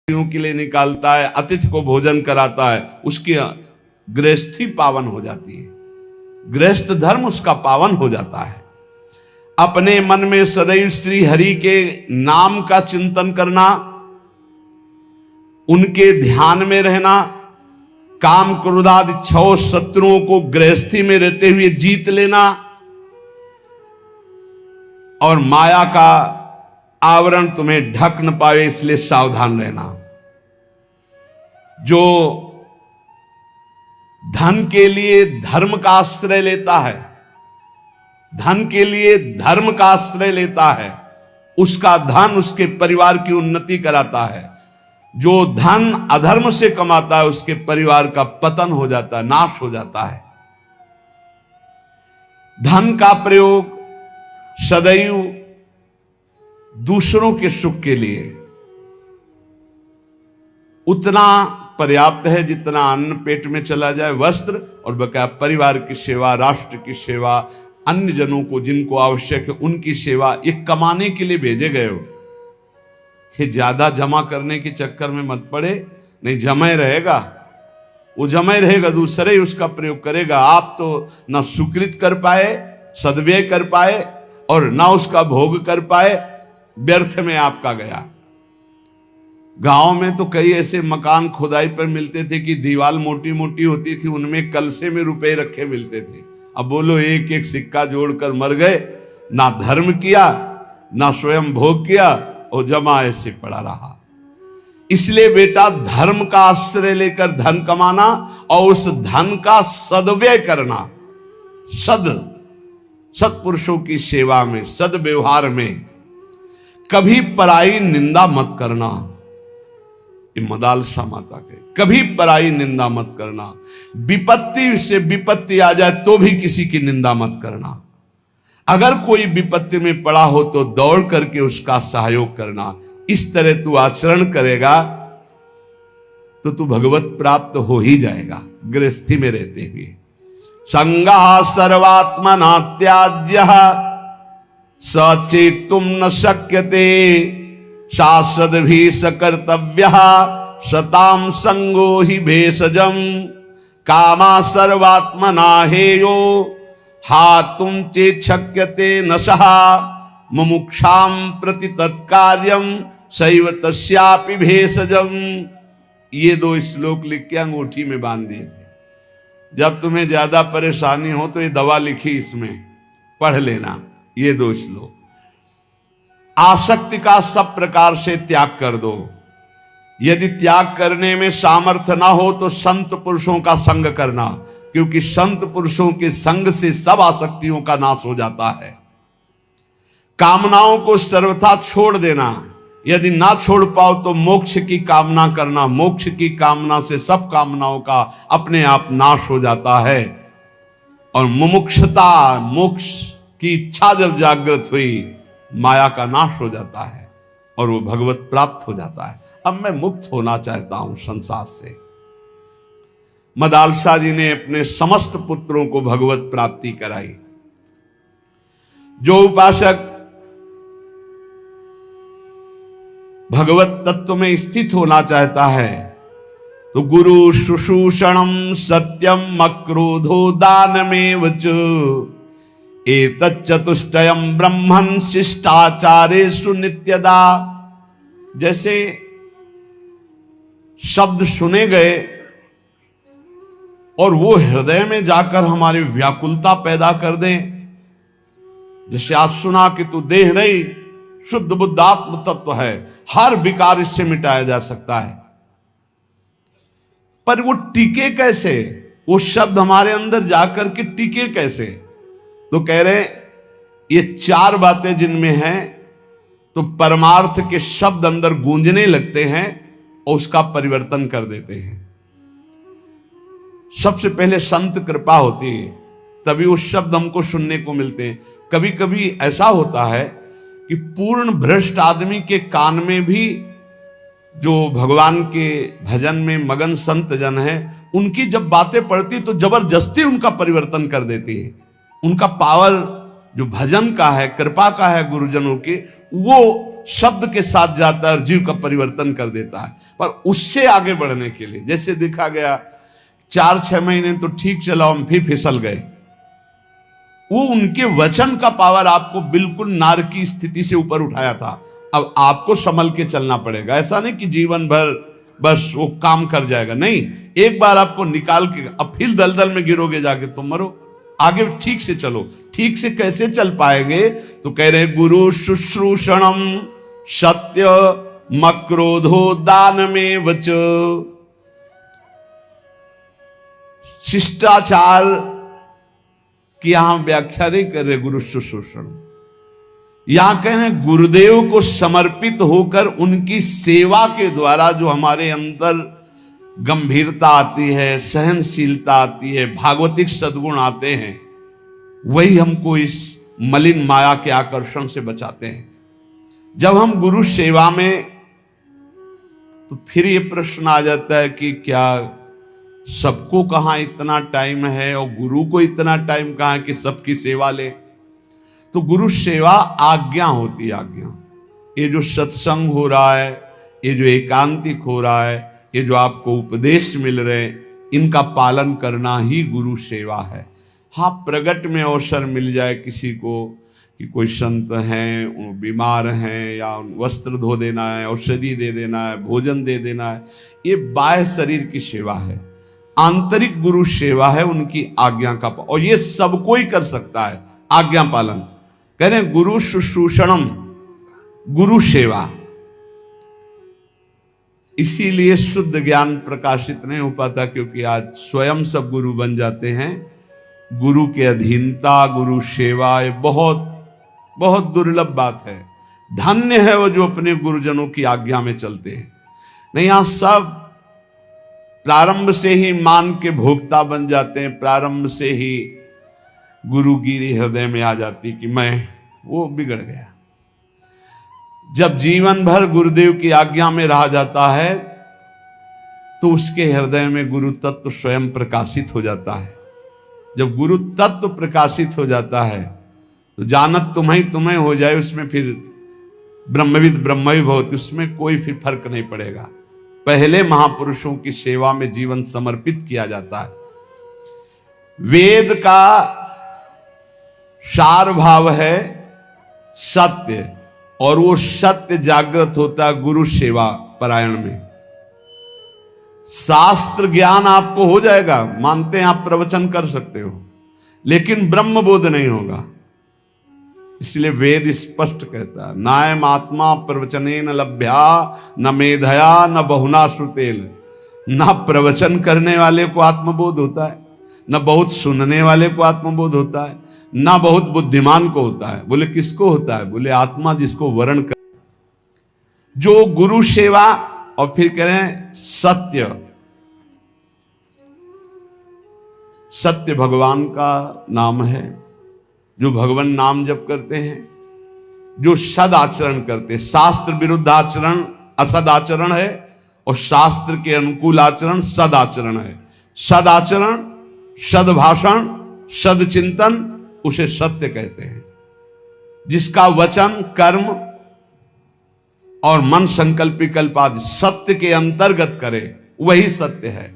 के लिए निकालता है, अतिथि को भोजन कराता है, उसकी गृहस्थी पावन हो जाती है, गृहस्थ धर्म उसका पावन हो जाता है। अपने मन में सदैव श्री हरि के नाम का चिंतन करना, उनके ध्यान में रहना, काम क्रोधादि छह शत्रुओं को गृहस्थी में रहते हुए जीत लेना और माया का आवरण तुम्हें ढक न पाए इसलिए सावधान रहना। जो धन के लिए धर्म का आश्रय लेता है, धन के लिए धर्म का आश्रय लेता है, उसका धन उसके परिवार की उन्नति कराता है। जो धन अधर्म से कमाता है उसके परिवार का पतन हो जाता है, नाश हो जाता है। धन का प्रयोग सदैव दूसरों के सुख के लिए उतना पर्याप्त है जितना अन्न पेट में चला जाए, वस्त्र और बकाया परिवार की सेवा, राष्ट्र की सेवा, अन्य जनों को जिनको आवश्यक है उनकी सेवा। ये कमाने के लिए भेजे गए हो, ये ज्यादा जमा करने के चक्कर में मत पड़े, नहीं जमा रहेगा, वो जमा रहेगा, दूसरे ही उसका प्रयोग करेगा। आप तो ना सुकृत कर पाए, सद्व्यय कर पाए और ना उसका भोग कर पाए, व्यर्थ में आपका गया। गांव में तो कई ऐसे मकान खुदाई पर मिलते थे कि दीवार मोटी मोटी होती थी, उनमें कलसे में रुपए रखे मिलते थे। अब बोलो एक एक सिक्का जोड़कर मर गए, ना धर्म किया ना स्वयं भोग किया और जमा ऐसे पड़ा रहा। इसलिए बेटा धर्म का आश्रय लेकर धन कमाना और उस धन का सद्व्यय करना, सत्पुरुषों की सेवा में, सद्व्यवहार में। कभी पराई निंदा मत करना, ये मदालसा माता के, कभी पराई निंदा मत करना। विपत्ति से विपत्ति आ जाए तो भी किसी की निंदा मत करना। अगर कोई विपत्ति में पड़ा हो तो दौड़ करके उसका सहयोग करना। इस तरह तू आचरण करेगा तो तू भगवत प्राप्त हो ही जाएगा गृहस्थी में रहते हुए। संगः सर्वात्मना त्याज्यः सचेतुम न शक्यते शाश्वतभी सकर्तव्यः शताम संगो हि भेषजम कामा सर्वात्मना हेयो हातुम चेत् शक्यते नशः मुमुक्षाम प्रति तत्कार्यम सैव तस्यापि भेषजम। ये दो श्लोक लिख के अंगूठी में बांध दिए थे। जब तुम्हें ज्यादा परेशानी हो तो ये दवा लिखी, इसमें पढ़ लेना ये दो श्लोक। आसक्ति का सब प्रकार से त्याग कर दो। यदि त्याग करने में सामर्थ्य ना हो तो संत पुरुषों का संग करना, क्योंकि संत पुरुषों के संग से सब आसक्तियों का नाश हो जाता है। कामनाओं को सर्वथा छोड़ देना, यदि ना छोड़ पाओ तो मोक्ष की कामना करना। मोक्ष की कामना से सब कामनाओं का अपने आप नाश हो जाता है। और मुमुक्षता, मोक्ष की इच्छा जब जागृत हुई, माया का नाश हो जाता है और वो भगवत प्राप्त हो जाता है। अब मैं मुक्त होना चाहता हूं संसार से। मदालसा जी ने अपने समस्त पुत्रों को भगवत प्राप्ति कराई। जो उपासक भगवत तत्व में स्थित होना चाहता है तो गुरु शुश्रूषणम सत्यम अक्रोधो दानमेव च एतच्चतुष्टयम् ब्रह्मन् शिष्टाचारेषु नित्यदा। जैसे शब्द सुने गए और वो हृदय में जाकर हमारी व्याकुलता पैदा कर दें। जैसे आज सुना कि तू देह नहीं, शुद्ध बुद्ध आत्म तत्व है, हर विकार इससे मिटाया जा सकता है। पर वो टिके कैसे? वो शब्द हमारे अंदर जाकर के टिके कैसे? तो कह रहे ये चार बातें जिनमें हैं तो परमार्थ के शब्द अंदर गूंजने लगते हैं और उसका परिवर्तन कर देते हैं। सबसे पहले संत कृपा होती है, तभी वो शब्द हमको सुनने को मिलते हैं। कभी कभी ऐसा होता है कि पूर्ण भ्रष्ट आदमी के कान में भी जो भगवान के भजन में मगन संत जन है, उनकी जब बातें पड़ती तो जबरदस्ती उनका परिवर्तन कर देती है। उनका पावर जो भजन का है, कृपा का है गुरुजनों के, वो शब्द के साथ जाता है और जीव का परिवर्तन कर देता है। पर उससे आगे बढ़ने के लिए, जैसे देखा गया 4-6 महीने तो ठीक चला, हम फिर फिसल गए। वो उनके वचन का पावर आपको बिल्कुल नार की स्थिति से ऊपर उठाया था। अब आपको संभल के चलना पड़ेगा। ऐसा नहीं कि जीवन भर बस वो काम कर जाएगा, नहीं, एक बार आपको निकाल के अब फिर दलदल में गिरोगे जाके तुम मरो। आगे ठीक से चलो। ठीक से कैसे चल पाएंगे? तो कह रहे गुरु शुश्रूषणम सत्य मक्रोधो दान में वच। शिष्टाचार की यहां व्याख्या नहीं कर रहे गुरु शुश्रूषण, यहां कह रहे गुरुदेव को समर्पित होकर उनकी सेवा के द्वारा जो हमारे अंदर गंभीरता आती है, सहनशीलता आती है, भागवतिक सद्गुण आते हैं, वही हमको इस मलिन माया के आकर्षण से बचाते हैं। जब हम गुरु सेवा में, तो फिर ये प्रश्न आ जाता है कि क्या सबको कहां इतना टाइम है और गुरु को इतना टाइम कहां है कि सबकी सेवा ले? तो गुरु सेवा आज्ञा होती है, आज्ञा। ये जो सत्संग हो रहा है, ये जो एकांतिक हो रहा है, ये जो आपको उपदेश मिल रहे हैं, इनका पालन करना ही गुरु सेवा है। हाँ, प्रगट में अवसर मिल जाए किसी को कि कोई संत हैं, बीमार हैं, या वस्त्र धो देना है, औषधि दे देना है, भोजन दे देना है, ये बाह्य शरीर की सेवा है। आंतरिक गुरु सेवा है उनकी आज्ञा का, और ये सब कोई कर सकता है, आज्ञा पालन। कह रहे गुरु शुश्रूषणम, गुरु सेवा। इसीलिए शुद्ध ज्ञान प्रकाशित नहीं हो पाता, क्योंकि आज स्वयं सब गुरु बन जाते हैं। गुरु के अधीनता, गुरु सेवा, ये बहुत बहुत दुर्लभ बात है। धन्य है वो जो अपने गुरुजनों की आज्ञा में चलते हैं। नहीं, यहां सब प्रारंभ से ही मान के भोक्ता बन जाते हैं। प्रारंभ से ही गुरुगिरी हृदय में आ जाती कि मैं, वो बिगड़ गया। जब जीवन भर गुरुदेव की आज्ञा में रहा जाता है, तो उसके हृदय में गुरु तत्व स्वयं प्रकाशित हो जाता है। जब गुरु तत्व प्रकाशित हो जाता है, तो जानत तुम्हें हो जाए, उसमें फिर ब्रह्मविद ब्रह्मवि भवति, उसमें कोई फिर फर्क नहीं पड़ेगा। पहले महापुरुषों की सेवा में जीवन समर्पित किया जाता है। वेद का सार भाव है सत्य, और वो सत्य जागृत होता है गुरु सेवा परायण में। शास्त्र ज्ञान आपको हो जाएगा, मानते हैं आप प्रवचन कर सकते हो, लेकिन ब्रह्म बोध नहीं होगा। इसलिए वेद स्पष्ट कहता है, नायम आत्मा प्रवचनेन लभ्या न मेधया न बहुना श्रुतेन। ना प्रवचन करने वाले को आत्मबोध होता है, न बहुत सुनने वाले को आत्मबोध होता है, ना बहुत बुद्धिमान को होता है। बोले किसको होता है? बोले आत्मा जिसको वर्ण कर, जो गुरु सेवा। और फिर कह रहे हैं सत्य। सत्य भगवान का नाम है। जो भगवान नाम जप करते हैं, जो सद आचरण करते हैं, शास्त्र विरुद्ध आचरण असद आचरण है, और शास्त्र के अनुकूल आचरण सद आचरण है। सद आचरण, सद भाषण, सद चिंतन, उसे सत्य कहते हैं। जिसका वचन, कर्म और मन संकल्प विकल्प आदि सत्य के अंतर्गत करे, वही सत्य है।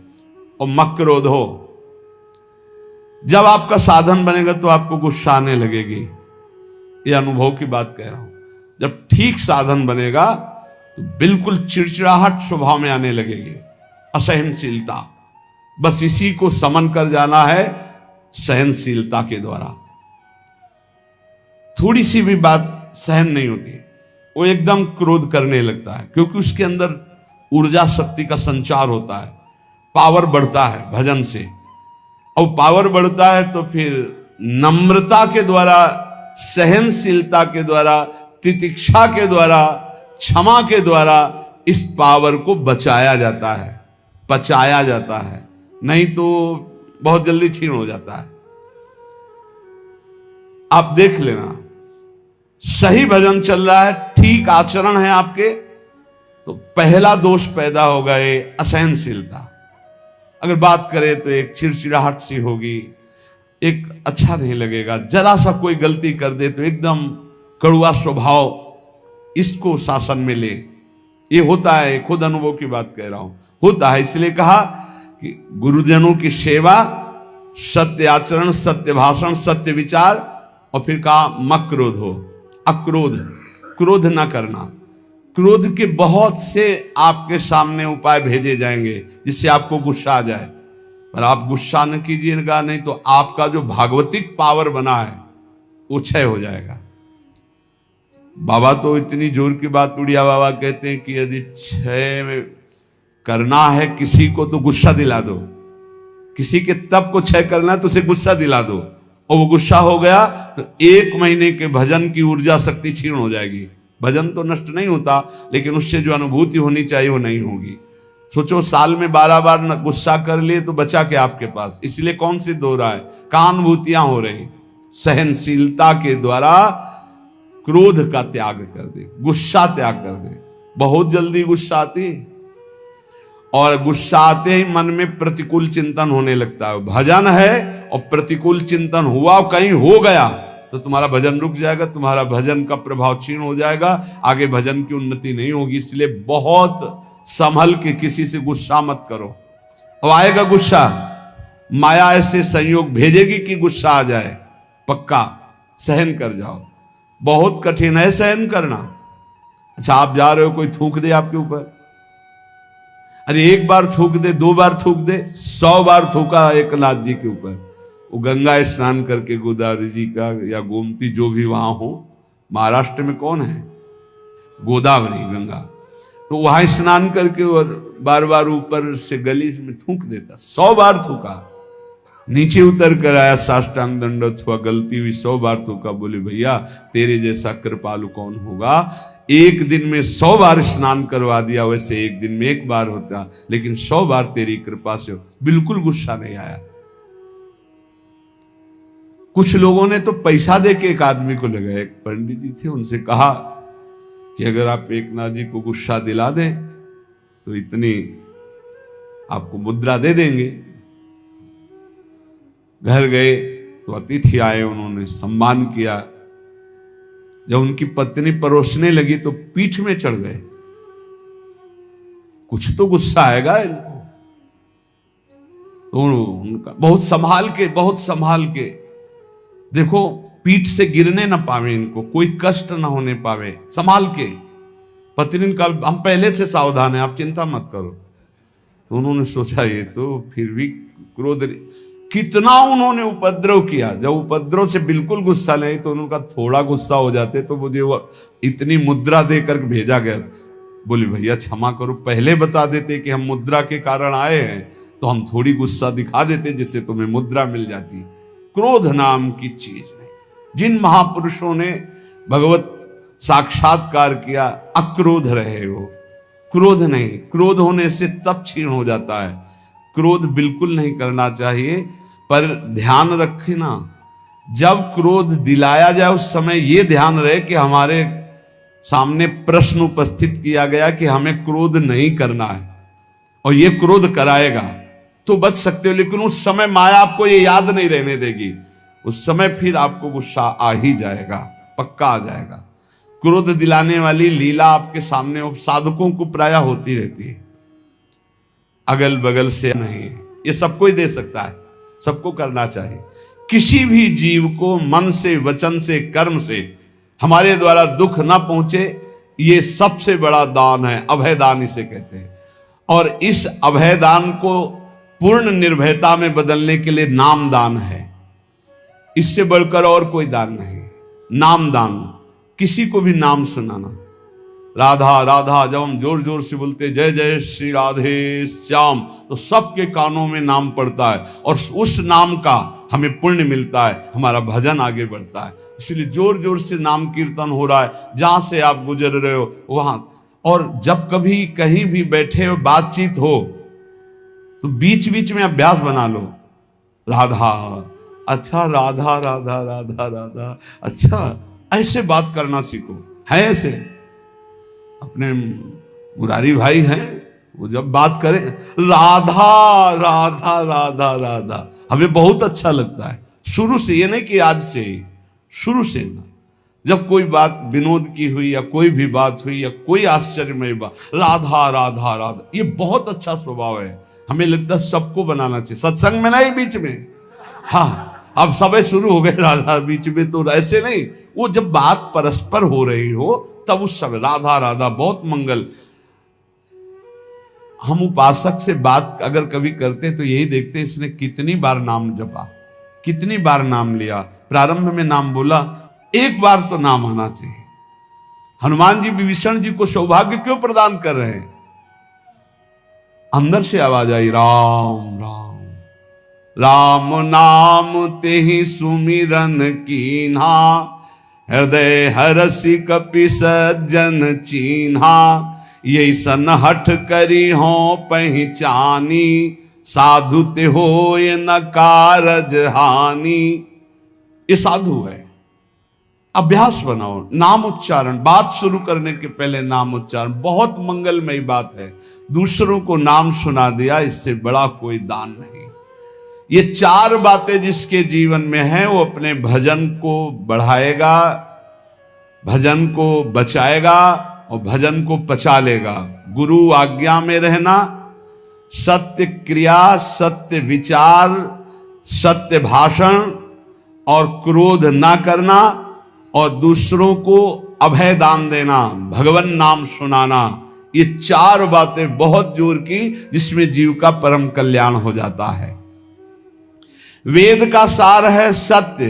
और मक्रोधो, जब आपका साधन बनेगा तो आपको गुस्सा आने लगेगी। ये अनुभव की बात कह रहा हूं। जब ठीक साधन बनेगा तो बिल्कुल चिड़चिड़ाहट स्वभाव में आने लगेगी, असहनशीलता। बस इसी को समन कर जाना है सहनशीलता के द्वारा। थोड़ी सी भी बात सहन नहीं होती, वो एकदम क्रोध करने लगता है, क्योंकि उसके अंदर ऊर्जा शक्ति का संचार होता है, पावर बढ़ता है भजन से। और पावर बढ़ता है तो फिर नम्रता के द्वारा, सहनशीलता के द्वारा, तितिक्षा के द्वारा, क्षमा के द्वारा इस पावर को बचाया जाता है, पचाया जाता है। नहीं तो बहुत जल्दी छीन हो जाता है। आप देख लेना, सही भजन चल रहा है, ठीक आचरण है आपके, तो पहला दोष पैदा होगा ये असहनशीलता। अगर बात करें तो एक चिड़चिड़ाहट सी होगी, एक अच्छा नहीं लगेगा। जरा सा कोई गलती कर दे तो एकदम कड़ुआ स्वभाव, इसको शासन में ले। ये होता है, खुद अनुभव की बात कह रहा हूं, होता है। इसलिए कहा कि गुरुजनों की सेवा, सत्य आचरण, सत्य भाषण, सत्य विचार, और फिर कहा मक्रोध हो, अक्रोध, क्रोध ना करना। क्रोध के बहुत से आपके सामने उपाय भेजे जाएंगे जिससे आपको गुस्सा आ जाए, पर आप गुस्सा न कीजिएगा, नहीं तो आपका जो भागवतिक पावर बना है वो क्षय हो जाएगा। बाबा तो इतनी जोर की बात, उड़िया बाबा कहते हैं कि यदि क्षय करना है किसी को तो गुस्सा दिला दो, किसी के तप को क्षय करना है तो उसे गुस्सा दिला दो, और वो गुस्सा हो गया तो 1 महीने के भजन की ऊर्जा शक्ति क्षीण हो जाएगी। भजन तो नष्ट नहीं होता, लेकिन उससे जो अनुभूति होनी चाहिए वो नहीं होगी। सोचो, साल में 12 बार गुस्सा कर लिए तो बचा क्या आपके पास? इसलिए कौन सी दो रहा है, कहां अनुभूतियां हो रही? सहनशीलता के द्वारा क्रोध का त्याग कर दे, गुस्सा त्याग कर दे। बहुत जल्दी गुस्सा आती, और गुस्सा आते ही मन में प्रतिकूल चिंतन होने लगता है। भजन है और प्रतिकूल चिंतन हुआ, कहीं हो गया तो तुम्हारा भजन रुक जाएगा, तुम्हारा भजन का प्रभाव क्षीण हो जाएगा, आगे भजन की उन्नति नहीं होगी। इसलिए बहुत संभल के किसी से गुस्सा मत करो। और आएगा गुस्सा, माया ऐसे संयोग भेजेगी कि गुस्सा आ जाए, पक्का सहन कर जाओ। बहुत कठिन है सहन करना। अच्छा, आप जा रहे हो, कोई थूक दे आपके ऊपर, अरे 1 बार थूक दे, 2 बार थूक दे, 100 बार थूका एकनाथ जी के ऊपर। वो गंगा स्नान करके, गोदावरी जी का या गोमती जो भी वहां हो, महाराष्ट्र में कौन है, गोदावरी गंगा, तो वहां स्नान करके और बार बार ऊपर से गली में थूक देता। 100 बार थूका, नीचे उतर कर आया, साष्टांग दंडवत हुआ, गलती हुई, 100 बार थूका। बोले भैया तेरे जैसा कृपालु कौन होगा, 1 दिन में 100 बार स्नान करवा दिया, वैसे 1 दिन में 1 बार होता, लेकिन 100 बार तेरी कृपा से हो। बिल्कुल गुस्सा नहीं आया। कुछ लोगों ने तो पैसा दे के एक आदमी को लगाया, एक पंडित जी थे, उनसे कहा कि अगर आप एकनाथ जी को गुस्सा दिला दें तो इतनी आपको मुद्रा दे देंगे। घर गए तो अतिथि आए, उन्होंने सम्मान किया। जब उनकी पत्नी परोसने लगी तो पीठ में चढ़ गए, कुछ तो गुस्सा आएगा इनको। तो उनका बहुत संभाल के देखो, पीठ से गिरने ना पावे, इनको कोई कष्ट ना होने पावे, संभाल के। पत्नी का हम पहले से सावधान है, आप चिंता मत करो। तो उन्होंने सोचा ये तो फिर भी क्रोध, कितना उन्होंने उपद्रव किया। जब उपद्रव से बिल्कुल गुस्सा नहीं तो उनका थोड़ा गुस्सा हो जाते तो मुझे वो इतनी मुद्रा देकर भेजा गया। बोले भैया क्षमा करो, पहले बता देते कि हम मुद्रा के कारण आए हैं तो हम थोड़ी गुस्सा दिखा देते, जिससे तुम्हें मुद्रा मिल जाती। क्रोध नाम की चीज नहीं। जिन महापुरुषों ने भगवत साक्षात्कार किया, अक्रोध रहे हो, क्रोध नहीं। क्रोध होने से तप क्षीण हो जाता है। क्रोध बिल्कुल नहीं करना चाहिए, पर ध्यान रखना, जब क्रोध दिलाया जाए उस समय ये ध्यान रहे कि हमारे सामने प्रश्न उपस्थित किया गया कि हमें क्रोध नहीं करना है, और ये क्रोध कराएगा तो बच सकते हो। लेकिन उस समय माया आपको ये याद नहीं रहने देगी, उस समय फिर आपको गुस्सा आ ही जाएगा, पक्का आ जाएगा। क्रोध दिलाने वाली लीला आपके सामने साधकों को प्रायः होती रहती है, अगल बगल से नहीं, ये सबको ही दे सकता है, सबको करना चाहिए। किसी भी जीव को मन से, वचन से, कर्म से हमारे द्वारा दुख ना पहुंचे, ये सबसे बड़ा दान है, अभय दान इसे कहते हैं। और इस अभय दान को पूर्ण निर्भयता में बदलने के लिए नाम दान है, इससे बढ़कर और कोई दान नहीं। नाम दान, किसी को भी नाम सुनाना, राधा राधा, जब हम जोर जोर से बोलते जय जय श्री राधे श्याम, तो सबके कानों में नाम पड़ता है और उस नाम का हमें पुण्य मिलता है, हमारा भजन आगे बढ़ता है। इसलिए जोर जोर से नाम कीर्तन हो रहा है, जहां से आप गुजर रहे हो वहां। और जब कभी कहीं भी बैठे हो, बातचीत हो, तो बीच बीच में अभ्यास बना लो, राधा, अच्छा राधा राधा राधा राधा, अच्छा ऐसे बात करना सीखो। है ऐसे अपने मुरारी भाई हैं, वो जब बात करें राधा राधा राधा राधा, हमें बहुत अच्छा लगता है शुरू से, ये नहीं कि आज से, शुरू से ना। जब कोई बात विनोद की हुई या कोई भी बात हुई या कोई आश्चर्यमय बात, राधा राधा राधा, ये बहुत अच्छा स्वभाव है। हमें लगता है सबको बनाना चाहिए, सत्संग में नहीं, बीच में। हाँ, अब सबे शुरू हो गए राधा बीच में, तो ऐसे नहीं। वो जब बात परस्पर हो रही हो तब उस समय राधा राधा, बहुत मंगल। हम उपासक से बात अगर कभी करते तो यही देखते इसने कितनी बार नाम जपा, कितनी बार नाम लिया। प्रारंभ में नाम बोला, एक बार तो नाम आना चाहिए। हनुमान जी विभीषण जी को सौभाग्य क्यों प्रदान कर रहे हैं? अंदर से आवाज आई, राम राम राम नाम तेहि सुमिरन कीन्हा, हृदय हरसि कपि सज्जन चीन्हा, यही सन हठ करी हो पहचानी, साधु ते होय न कारज हानि। ये साधु है। अभ्यास बनाओ नाम उच्चारण, बात शुरू करने के पहले नाम उच्चारण, बहुत मंगलमयी बात है। दूसरों को नाम सुना दिया, इससे बड़ा कोई दान नहीं। ये चार बातें जिसके जीवन में है वो अपने भजन को बढ़ाएगा, भजन को बचाएगा और भजन को पचा लेगा। गुरु आज्ञा में रहना, सत्य क्रिया, सत्य विचार, सत्य भाषण और क्रोध ना करना, और दूसरों को अभय दान देना, भगवान नाम सुनाना। ये चार बातें बहुत जोर की, जिसमें जीव का परम कल्याण हो जाता है। वेद का सार है सत्य,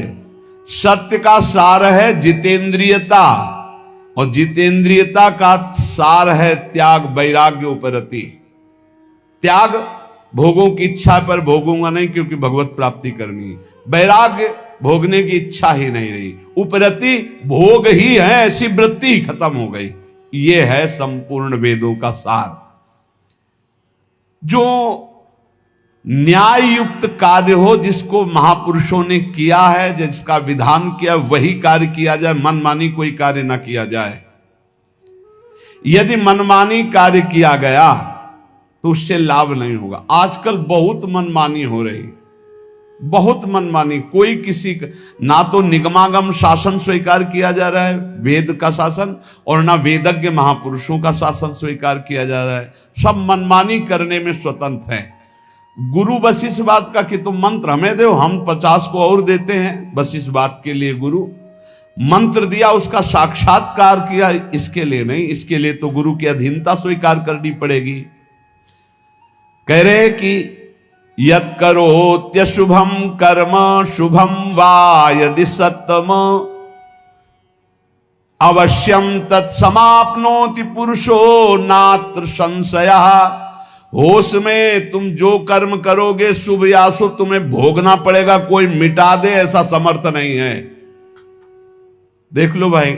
सत्य का सार है जितेंद्रियता, और जितेंद्रियता का सार है त्याग वैराग्य उपरति। त्याग, भोगों की इच्छा पर भोगूंगा नहीं क्योंकि भगवत प्राप्ति करनी। वैराग्य, भोगने की इच्छा ही नहीं रही। उपरति, भोग ही है, ऐसी वृत्ति ही खत्म हो गई। ये है संपूर्ण वेदों का सार। जो न्याय युक्त कार्य हो, जिसको महापुरुषों ने किया है, जिसका विधान किया, वही कार्य किया जाए, मनमानी कोई कार्य ना किया जाए। यदि मनमानी कार्य किया गया तो उससे लाभ नहीं होगा। आजकल बहुत मनमानी हो रही, बहुत मनमानी। कोई किसी का, ना तो निगमागम शासन स्वीकार किया जा रहा है, वेद का शासन, और ना वेदज्ञ महापुरुषों का शासन स्वीकार किया जा रहा है। सब मनमानी करने में स्वतंत्र हैं। गुरु बस इस बात का कि तुम मंत्र हमें दो, हम 50 को और देते हैं, बस इस बात के लिए गुरु मंत्र दिया, उसका साक्षात्कार किया, इसके लिए नहीं। इसके लिए तो गुरु की अधीनता स्वीकार करनी पड़ेगी। कह रहे कि यत् करोत्यशुभम कर्म शुभम वा यदि सत्तम, अवश्यम तत्समाप्नोति पुरुषो नात्र संशयः। होश में तुम जो कर्म करोगे, शुभ या अशुभ, तुम्हें भोगना पड़ेगा। कोई मिटा दे ऐसा समर्थ नहीं है। देख लो भाई,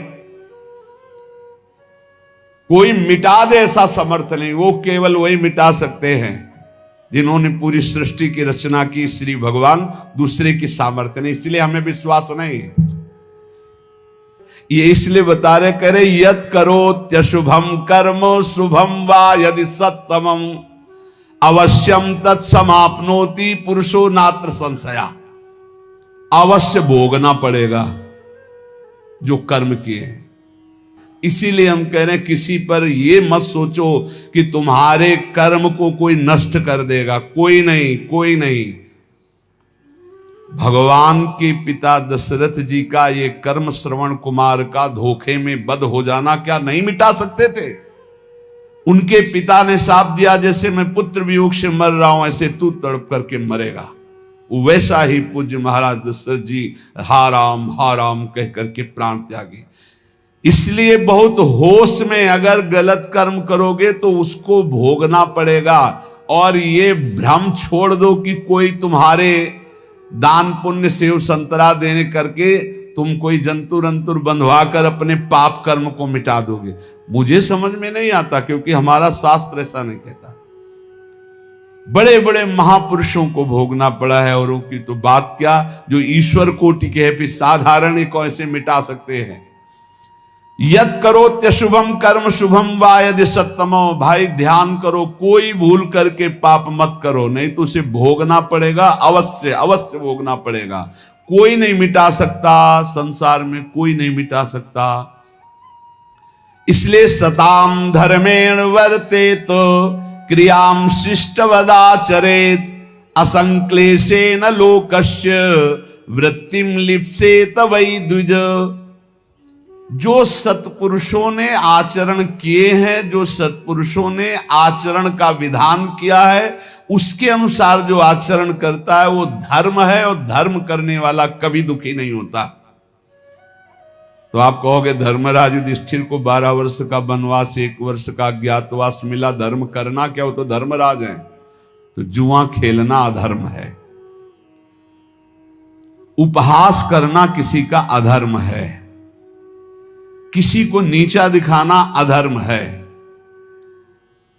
कोई मिटा दे ऐसा समर्थ नहीं। वो केवल वही मिटा सकते हैं जिन्होंने पूरी सृष्टि की रचना की, श्री भगवान। दूसरे की सामर्थ्य नहीं, इसलिए हमें विश्वास नहीं है। ये इसलिए बता रहे, करे यत् करोत्यशुभम कर्म शुभम वा यदि सत्तमम, अवश्यम तत्समाप्नोति पुरुषो नात्र संशया। अवश्य भोगना पड़ेगा जो कर्म किए हैं। इसीलिए हम कह रहे हैं, किसी पर ये मत सोचो कि तुम्हारे कर्म को कोई नष्ट कर देगा। कोई नहीं, कोई नहीं। भगवान के पिता दशरथ जी का ये कर्म श्रवण कुमार का धोखे में बध हो जाना क्या नहीं मिटा सकते थे? उनके पिता ने शाप दिया, जैसे मैं पुत्र वियोग से मर रहा हूं ऐसे तू तड़प करके मरेगा। वैसा ही पूज्य महाराज दशरथ जी हा राम कह करके प्राण त्यागे। इसलिए बहुत होश में अगर गलत कर्म करोगे तो उसको भोगना पड़ेगा। और ये भ्रम छोड़ दो कि कोई तुम्हारे दान पुण्य सेव संतरा देने करके तुम कोई जंतुर अंतुर बंधवा कर अपने पाप कर्म को मिटा दोगे। मुझे समझ में नहीं आता, क्योंकि हमारा शास्त्र ऐसा नहीं कहता। बड़े बड़े महापुरुषों को भोगना पड़ा है, और उनकी तो बात क्या, जो ईश्वर कोटि के है, फिर साधारण को ऐसे मिटा सकते हैं। यत् करोत्यशुभम कर्म शुभम वा यदि सत्तमो। भाई ध्यान करो, कोई भूल करके पाप मत करो, नहीं तो उसे भोगना पड़ेगा। अवश्य अवश्य भोगना पड़ेगा। कोई नहीं मिटा सकता, संसार में कोई नहीं मिटा सकता। इसलिए सताम धर्मेण वर्तेत क्रियाम शिष्टवदाचरेत असंक्लेशेन लोकस्य वृत्तिम लिप्सेत वै द्विज। जो सत्पुरुषों ने आचरण किए हैं, जो सत्पुरुषों ने आचरण का विधान किया है, उसके अनुसार जो आचरण करता है वो धर्म है, और धर्म करने वाला कभी दुखी नहीं होता। तो आप कहोगे धर्मराज युधिष्ठिर को 12 वर्ष का वनवास, 1 वर्ष का अज्ञातवास मिला, धर्म करना क्या? वो तो धर्मराज हैं। तो जुआ खेलना अधर्म है, उपहास करना किसी का अधर्म है, किसी को नीचा दिखाना अधर्म है,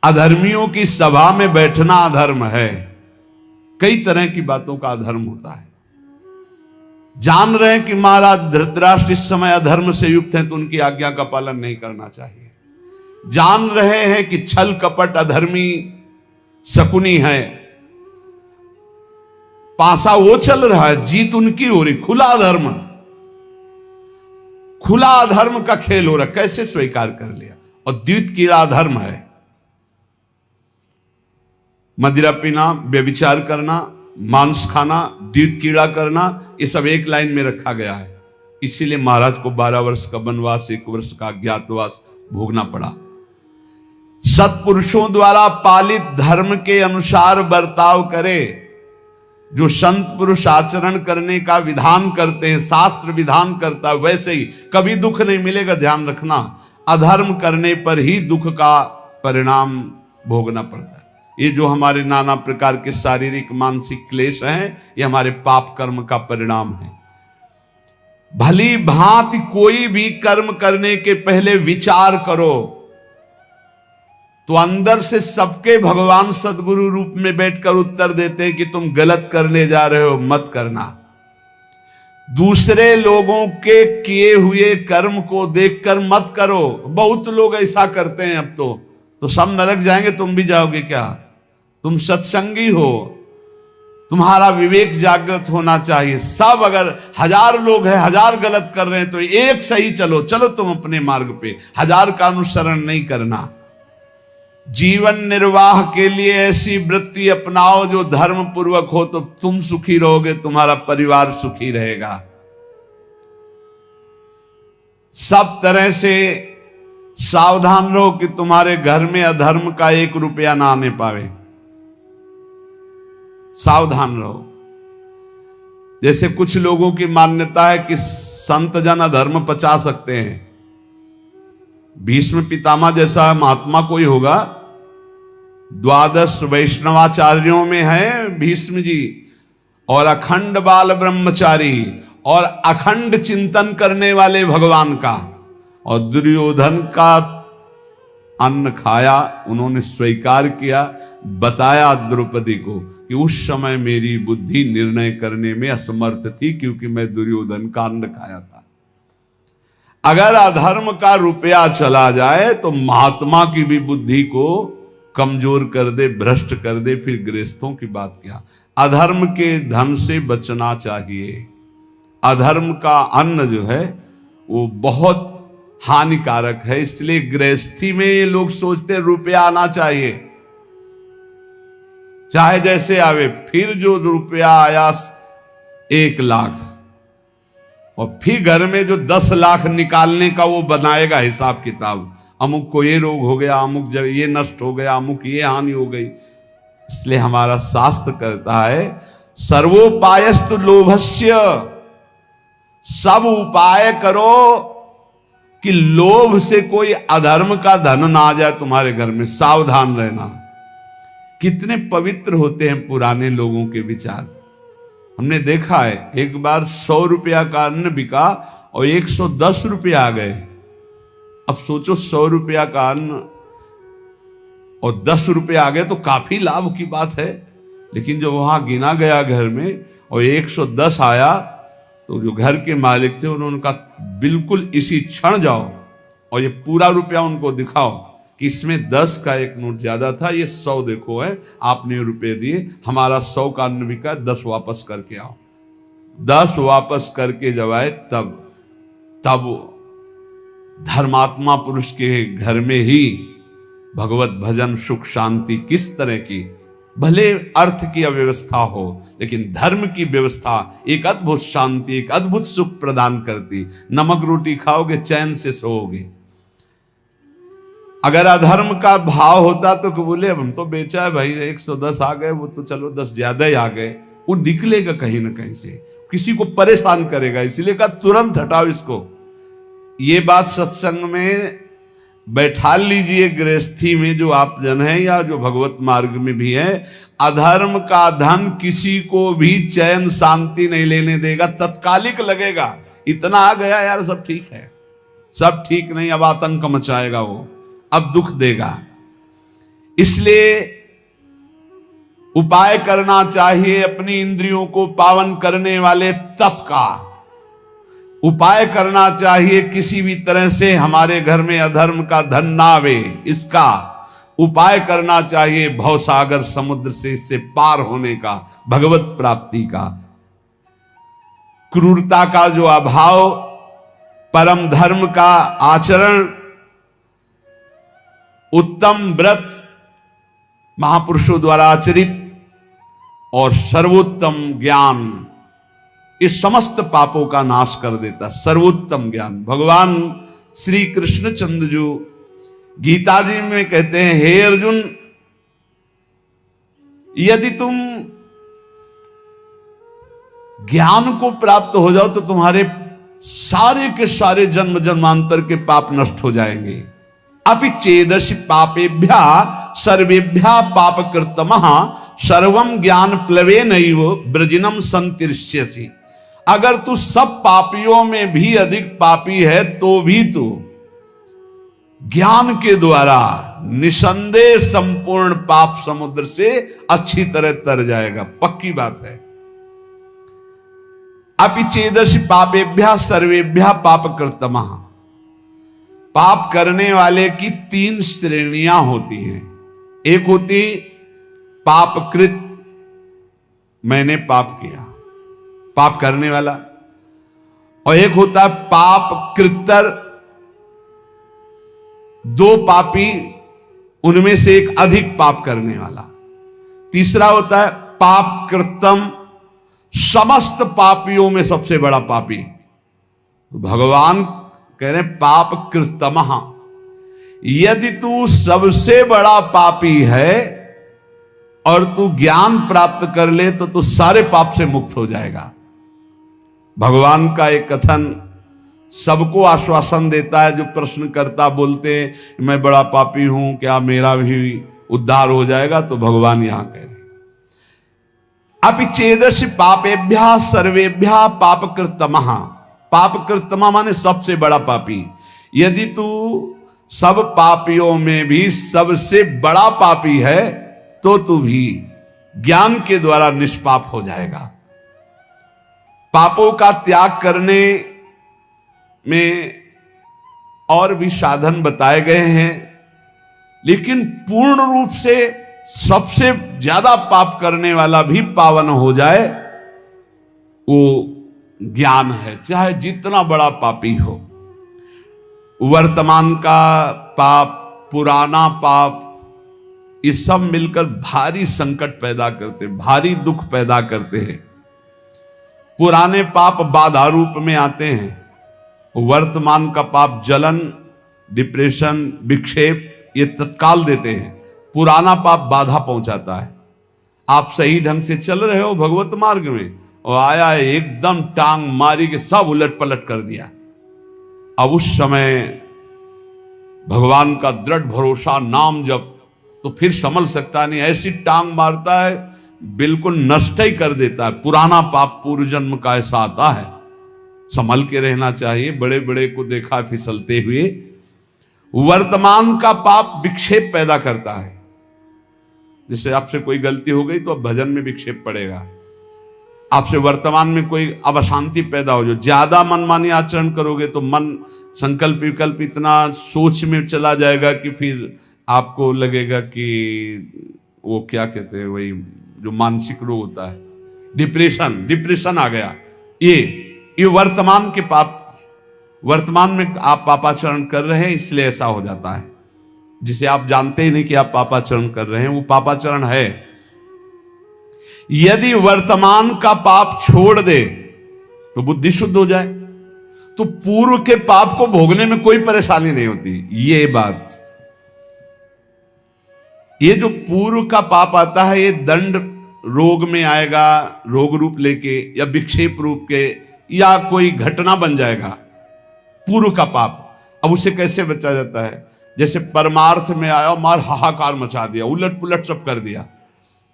अधर्मियों की सभा में बैठना अधर्म है। कई तरह की बातों का अधर्म होता है। जान रहे हैं कि महाराज धृतराष्ट्र इस समय अधर्म से युक्त हैं, तो उनकी आज्ञा का पालन नहीं करना चाहिए। जान रहे हैं कि छल कपट अधर्मी शकुनी है, पासा वो चल रहा है, जीत उनकी हो रही, खुला अधर्म, खुला अधर्म का खेल हो रहा, कैसे स्वीकार कर लिया? और द्वित कीड़ा अधर्म है। मदिरा पीना, व्यभिचार करना, मांस खाना, द्वित कीड़ा करना, ये सब एक लाइन में रखा गया है। इसीलिए महाराज को 12 वर्ष का वनवास, 1 वर्ष का अज्ञातवास भोगना पड़ा। सत्पुरुषों द्वारा पालित धर्म के अनुसार बर्ताव करे। जो संत पुरुष आचरण करने का विधान करते हैं, शास्त्र विधान करता है, वैसे ही कभी दुख नहीं मिलेगा। ध्यान रखना, अधर्म करने पर ही दुख का परिणाम भोगना पड़ता है। ये जो हमारे नाना प्रकार के शारीरिक मानसिक क्लेश हैं, ये हमारे पाप कर्म का परिणाम है। भली भांति कोई भी कर्म करने के पहले विचार करो, तो अंदर से सबके भगवान सदगुरु रूप में बैठकर उत्तर देते हैं कि तुम गलत करने जा रहे हो, मत करना। दूसरे लोगों के किए हुए कर्म को देखकर मत करो। बहुत लोग ऐसा करते हैं। अब तो सब नरक जाएंगे, तुम भी जाओगे क्या? तुम सत्संगी हो, तुम्हारा विवेक जागृत होना चाहिए। सब अगर 1000 लोग हैं, 1000 गलत कर रहे हैं, तो एक सही चलो, चलो तुम अपने मार्ग पे, 1000 का अनुसरण नहीं करना। जीवन निर्वाह के लिए ऐसी वृत्ति अपनाओ जो धर्म पूर्वक हो, तो तुम सुखी रहोगे, तुम्हारा परिवार सुखी रहेगा। सब तरह से सावधान रहो कि तुम्हारे घर में अधर्म का 1 रुपया ना आने पावे। सावधान रहो। जैसे कुछ लोगों की मान्यता है कि संत जन अधर्म पचा सकते हैं। भीष्म पितामह जैसा महात्मा कोई होगा? 12 वैष्णवाचार्यों में है भीष्म जी, और अखंड बाल ब्रह्मचारी, और अखंड चिंतन करने वाले भगवान का। और दुर्योधन का अन्न खाया, उन्होंने स्वीकार किया, बताया द्रौपदी को कि उस समय मेरी बुद्धि निर्णय करने में असमर्थ थी, क्योंकि मैं दुर्योधन का अन्न खाया था। अगर अधर्म का रुपया चला जाए तो महात्मा की भी बुद्धि को कमजोर कर दे, भ्रष्ट कर दे, फिर गृहस्थों की बात क्या। अधर्म के धन से बचना चाहिए। अधर्म का अन्न जो है वो बहुत हानिकारक है। इसलिए गृहस्थी में ये लोग सोचते रुपया आना चाहिए, चाहे जैसे आवे। फिर जो रुपया आया 1 लाख, और फिर घर में जो 10 लाख निकालने का वो बनाएगा हिसाब किताब। अमुक को ये रोग हो गया, अमुक जगह ये नष्ट हो गया, अमुक ये हानि हो गई। इसलिए हमारा शास्त्र कहता है सर्वोपायस्तु लोभस्य, सब उपाय करो कि लोभ से कोई अधर्म का धन ना आ जाए तुम्हारे घर में। सावधान रहना। कितने पवित्र होते हैं पुराने लोगों के विचार। हमने देखा है, एक बार 100 रुपया का अन्न बिका और 110 रुपया आ गए। अब सोचो 100 रुपया का अन्न और 10 रुपये आ गए तो काफी लाभ की बात है। लेकिन जब वहां गिना गया घर में और 110 आया, तो जो घर के मालिक थे उन्होंने कहा बिल्कुल इसी क्षण जाओ और ये पूरा रुपया उनको दिखाओ कि इसमें 10 का एक नोट ज्यादा था, ये 100 देखो है, आपने रुपए दिए, हमारा 100 का अन्न बिका, 10 वापस करके आओ। 10 वापस करके जब आए तब धर्मात्मा पुरुष के घर में ही भगवत भजन सुख शांति किस तरह की, भले अर्थ की अव्यवस्था हो लेकिन धर्म की व्यवस्था एक अद्भुत शांति, एक अद्भुत सुख प्रदान करती। नमक रोटी खाओगे चैन से सोओगे। अगर अधर्म का भाव होता तो बोले अब हम तो बेचा है भाई, 110 आ गए, वो तो चलो 10 ज्यादा ही आ गए, वो निकलेगा कहीं ना कहीं से, किसी को परेशान करेगा। इसलिए कहा तुरंत हटाओ इसको। ये बात सत्संग में बैठा लीजिए, गृहस्थी में जो आप जन है या जो भगवत मार्ग में भी है, अधर्म का धन किसी को भी चैन शांति नहीं लेने देगा, तत्कालिक लगेगा। इतना आ गया यार सब ठीक है, सब ठीक नहीं, अब आतंक मचाएगा वो, अब दुख देगा। इसलिए उपाय करना चाहिए अपनी इंद्रियों को पावन करने वाले तप का। उपाय करना चाहिए किसी भी तरह से हमारे घर में अधर्म का धन ना आवे, इसका उपाय करना चाहिए भवसागर समुद्र से इससे पार होने का, भगवत प्राप्ति का। क्रूरता का जो अभाव, परम धर्म का आचरण, उत्तम व्रत महापुरुषों द्वारा आचरित और सर्वोत्तम ज्ञान इस समस्त पापों का नाश कर देता। सर्वोत्तम ज्ञान भगवान श्री कृष्ण चंद्र जो गीता जी में कहते हैं, हे अर्जुन, यदि तुम ज्ञान को प्राप्त हो जाओ तो तुम्हारे सारे के सारे जन्म जन्मांतर के पाप नष्ट हो जाएंगे। अपि चेदसि पापेभ्या सर्वेभ्या पाप कृतमः सर्वम ज्ञान प्लवेनैव ब्रजिनम संतिष्यसि। अगर तू सब पापियों में भी अधिक पापी है तो भी तू ज्ञान के द्वारा निसंदेह संपूर्ण पाप समुद्र से अच्छी तरह तर जाएगा, पक्की बात है। अपि चेदसि पापेभ्या सर्वेभ्या पाप कृतमः। पाप करने वाले की 3 श्रेणियां होती हैं। एक होती पापकृत, मैंने पाप किया, पाप करने वाला, और एक होता है पाप कृतर, 2 पापी उनमें से एक अधिक पाप करने वाला। तीसरा होता है पाप कृतम, समस्त पापियों में सबसे बड़ा पापी। भगवान कह रहे पाप कृतमः, यदि तू सबसे बड़ा पापी है और तू ज्ञान प्राप्त कर ले तो तू सारे पाप से मुक्त हो जाएगा। भगवान का एक कथन सबको आश्वासन देता है, जो प्रश्न करता बोलते हैं मैं बड़ा पापी हूं, क्या मेरा भी उद्धार हो जाएगा? तो भगवान यहां कह रहे अपि चेदसि पापेभ्यः सर्वेभ्यः पापकृतमः। पापकृतमः माने सबसे बड़ा पापी। यदि तू सब पापियों में भी सबसे बड़ा पापी है तो तू भी ज्ञान के द्वारा निष्पाप हो जाएगा। पापों का त्याग करने में और भी साधन बताए गए हैं, लेकिन पूर्ण रूप से सबसे ज्यादा पाप करने वाला भी पावन हो जाए वो ज्ञान है, चाहे जितना बड़ा पापी हो। वर्तमान का पाप, पुराना पाप, ये सब मिलकर भारी संकट पैदा करते, भारी दुख पैदा करते हैं। पुराने पाप बाधा रूप में आते हैं, वर्तमान का पाप जलन, डिप्रेशन, विक्षेप ये तत्काल देते हैं। पुराना पाप बाधा पहुंचाता है। आप सही ढंग से चल रहे हो भगवत मार्ग में और आया है एकदम टांग मारी के सब उलट पलट कर दिया। अब उस समय भगवान का दृढ़ भरोसा, नाम जप, तो फिर संभल सकता नहीं, ऐसी टांग मारता है बिल्कुल नष्ट ही कर देता है। पुराना पाप पूर्व जन्म का ऐसा आता है, संभल के रहना चाहिए। बड़े बड़े को देखा फिसलते हुए। वर्तमान का पाप विक्षेप पैदा करता है। जैसे आपसे कोई गलती हो गई तो अब भजन में विक्षेप पड़ेगा। आपसे वर्तमान में कोई अब अशांति पैदा हो, जो ज्यादा मनमानी आचरण करोगे तो मन संकल्प विकल्प इतना सोच में चला जाएगा कि फिर आपको लगेगा कि वो क्या कहते हैं, वही जो मानसिक रोग होता है, डिप्रेशन आ गया। ये वर्तमान के पाप, वर्तमान में आप पापाचरण कर रहे हैं इसलिए ऐसा हो जाता है। जिसे आप जानते ही नहीं कि आप पापाचरण कर रहे हैं, वो पापाचरण है। यदि वर्तमान का पाप छोड़ दे तो बुद्धि शुद्ध हो जाए, तो पूर्व के पाप को भोगने में कोई परेशानी नहीं होती। ये बात, ये जो पूर्व का पाप आता है, ये दंड रोग में आएगा, रोग रूप लेके या विक्षेप रूप के, या कोई घटना बन जाएगा पूर्व का पाप। अब उसे कैसे बचा जाता है? जैसे परमार्थ में आया, मार हाहाकार मचा दिया, उलट पुलट सब कर दिया।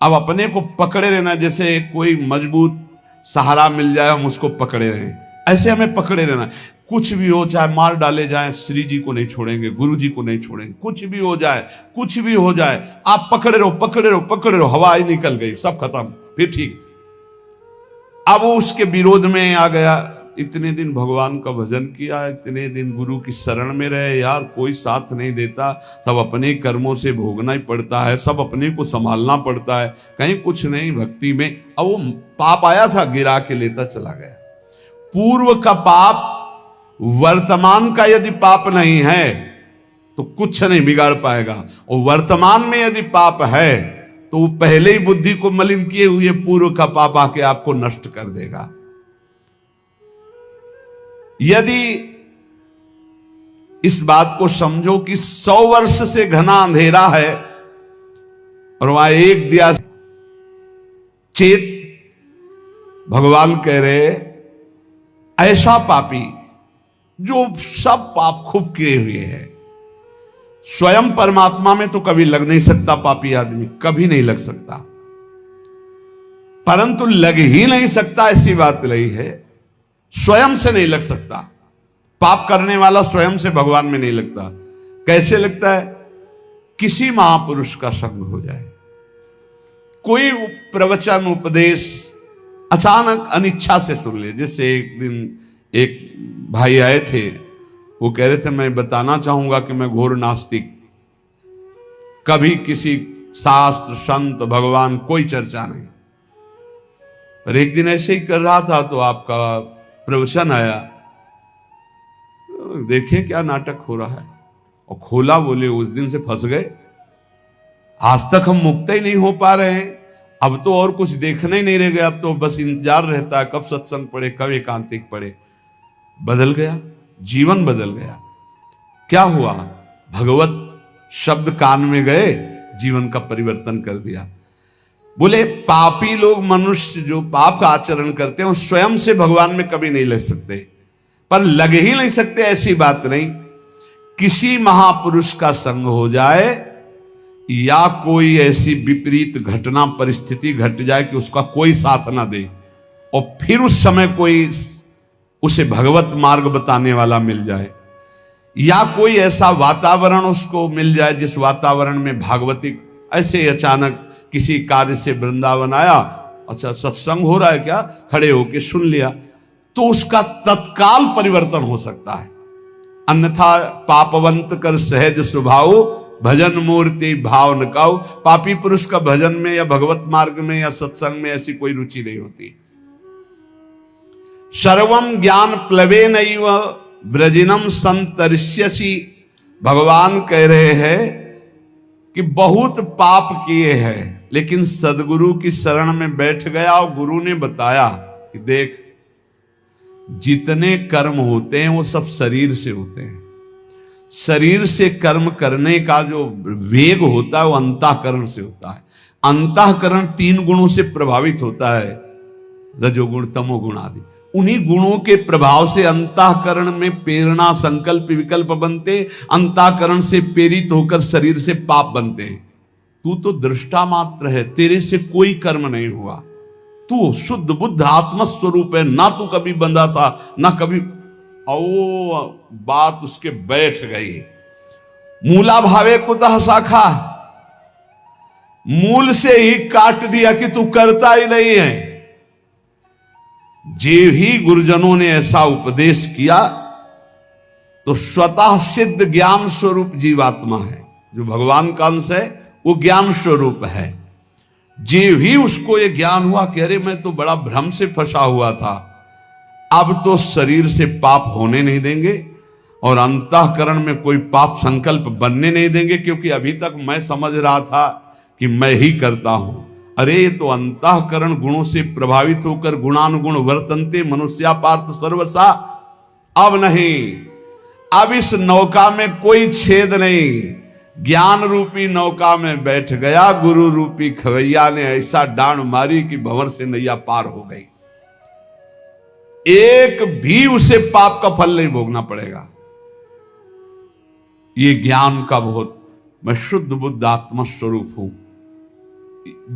अब अपने को पकड़े रहना, जैसे कोई मजबूत सहारा मिल जाए हम उसको पकड़े रहें, ऐसे हमें पकड़े रहना। कुछ भी हो, चाहे मार डाले जाए, श्री जी को नहीं छोड़ेंगे, गुरु जी को नहीं छोड़ेंगे, कुछ भी हो जाए, कुछ भी हो जाए, आप पकड़े रहो, पकड़े रहो, पकड़े रहो। हवा ही निकल गई, सब खत्म, फिर ठीक। अब वो उसके विरोध में आ गया। इतने दिन भगवान का भजन किया, इतने दिन गुरु की शरण में रहे, यार कोई साथ नहीं देता, सब अपने कर्मों से भोगना ही पड़ता है, सब अपने को संभालना पड़ता है, कहीं कुछ नहीं भक्ति में। अब वो पाप आया था, गिरा के लेता चला गया। पूर्व का पाप वर्तमान का यदि पाप नहीं है तो कुछ नहीं बिगाड़ पाएगा, और वर्तमान में यदि पाप है तो वो पहले ही बुद्धि को मलिन किए हुए पूर्व का पाप आके आपको नष्ट कर देगा। यदि इस बात को समझो कि 100 वर्ष से घना अंधेरा है और वहां एक दिया चेत, भगवान कह रहे ऐसा पापी जो सब पाप खूब किए हुए हैं, स्वयं परमात्मा में तो कभी लग नहीं सकता, पापी आदमी कभी नहीं लग सकता, परंतु लग ही नहीं सकता ऐसी बात नहीं है, स्वयं से नहीं लग सकता। पाप करने वाला स्वयं से भगवान में नहीं लगता। कैसे लगता है? किसी महापुरुष का संग हो जाए, कोई प्रवचन उपदेश अचानक अनिच्छा से सुन ले। जैसे एक दिन एक भाई आए थे, वो कह रहे थे मैं बताना चाहूंगा कि मैं घोर नास्तिक, कभी किसी शास्त्र संत भगवान कोई चर्चा नहीं। पर एक दिन ऐसे ही कर रहा था तो आपका प्रवचन आया, देखें क्या नाटक हो रहा है, और खोला, बोले उस दिन से फंस गए, आज तक हम मुक्त ही नहीं हो पा रहे हैं। अब तो और कुछ देखना ही नहीं रह गया, अब तो बस इंतजार रहता है कब सत्संग पढ़े, कब एकांतिक पढ़े। बदल गया, जीवन बदल गया। क्या हुआ? भगवत शब्द कान में गए, जीवन का परिवर्तन कर दिया। बोले पापी लोग, मनुष्य जो पाप का आचरण करते हैं, वो स्वयं से भगवान में कभी नहीं लग सकते, पर लग ही नहीं सकते ऐसी बात नहीं। किसी महापुरुष का संग हो जाए या कोई ऐसी विपरीत घटना परिस्थिति घट जाए कि उसका कोई साथ ना दे, और फिर उस समय कोई उसे भगवत मार्ग बताने वाला मिल जाए, या कोई ऐसा वातावरण उसको मिल जाए जिस वातावरण में भागवतिक, ऐसे अचानक किसी कार्य से वृंदावन आया, अच्छा सत्संग हो रहा है क्या, खड़े होके सुन लिया, तो उसका तत्काल परिवर्तन हो सकता है। अन्यथा पापवंत कर सहज स्वभाव, भजन मूर्ति भाव न काऊ। पापी पुरुष का भजन में या भगवत मार्ग में या सत्संग में ऐसी कोई रुचि नहीं होती। सर्वम ज्ञान प्लवे नैव व्रजिनम संतरिष्यसि। भगवान कह रहे हैं कि बहुत पाप किए हैं, लेकिन सदगुरु की शरण में बैठ गया और गुरु ने बताया कि देख, जितने कर्म होते हैं वो सब शरीर से होते हैं। शरीर से कर्म करने का जो वेग होता है वो अंतःकरण से होता है। अंतःकरण 3 गुणों से प्रभावित होता है, रजोगुण तमोगुण आदि। उन्हीं गुणों के प्रभाव से अंतःकरण में प्रेरणा संकल्प विकल्प बनते, अंतःकरण से प्रेरित होकर शरीर से पाप बनते हैं। तू तो दृष्टा मात्र है, तेरे से कोई कर्म नहीं हुआ, तू शुद्ध बुद्ध आत्मस्वरूप है, ना तू कभी बंधा था ना कभी। ओ बात उसके बैठ गई। मूला भावे कुतः शाखा, मूल से ही काट दिया कि तू करता ही नहीं है। जे ही गुरुजनों ने ऐसा उपदेश किया तो स्वतः सिद्ध ज्ञान स्वरूप जीवात्मा है, जो भगवान का अंश है, वो ज्ञान स्वरूप है। जे ही उसको ये ज्ञान हुआ कि अरे मैं तो बड़ा भ्रम से फंसा हुआ था, अब तो शरीर से पाप होने नहीं देंगे और अंतःकरण में कोई पाप संकल्प बनने नहीं देंगे, क्योंकि अभी तक मैं समझ रहा था कि मैं ही करता हूं। अरे ये तो अंतःकरण गुणों से प्रभावित होकर गुणानुगुण वर्तन्ते मनुष्या पार्थ सर्वसा। अब नहीं, अब इस नौका में कोई छेद नहीं। ज्ञान रूपी नौका में बैठ गया, गुरु रूपी खवैया ने ऐसा डांड मारी कि भंवर से नैया पार हो गई। एक भी उसे पाप का फल नहीं भोगना पड़ेगा। ये ज्ञान का बहुत, मैं शुद्ध बुद्ध आत्मा स्वरूप हूं,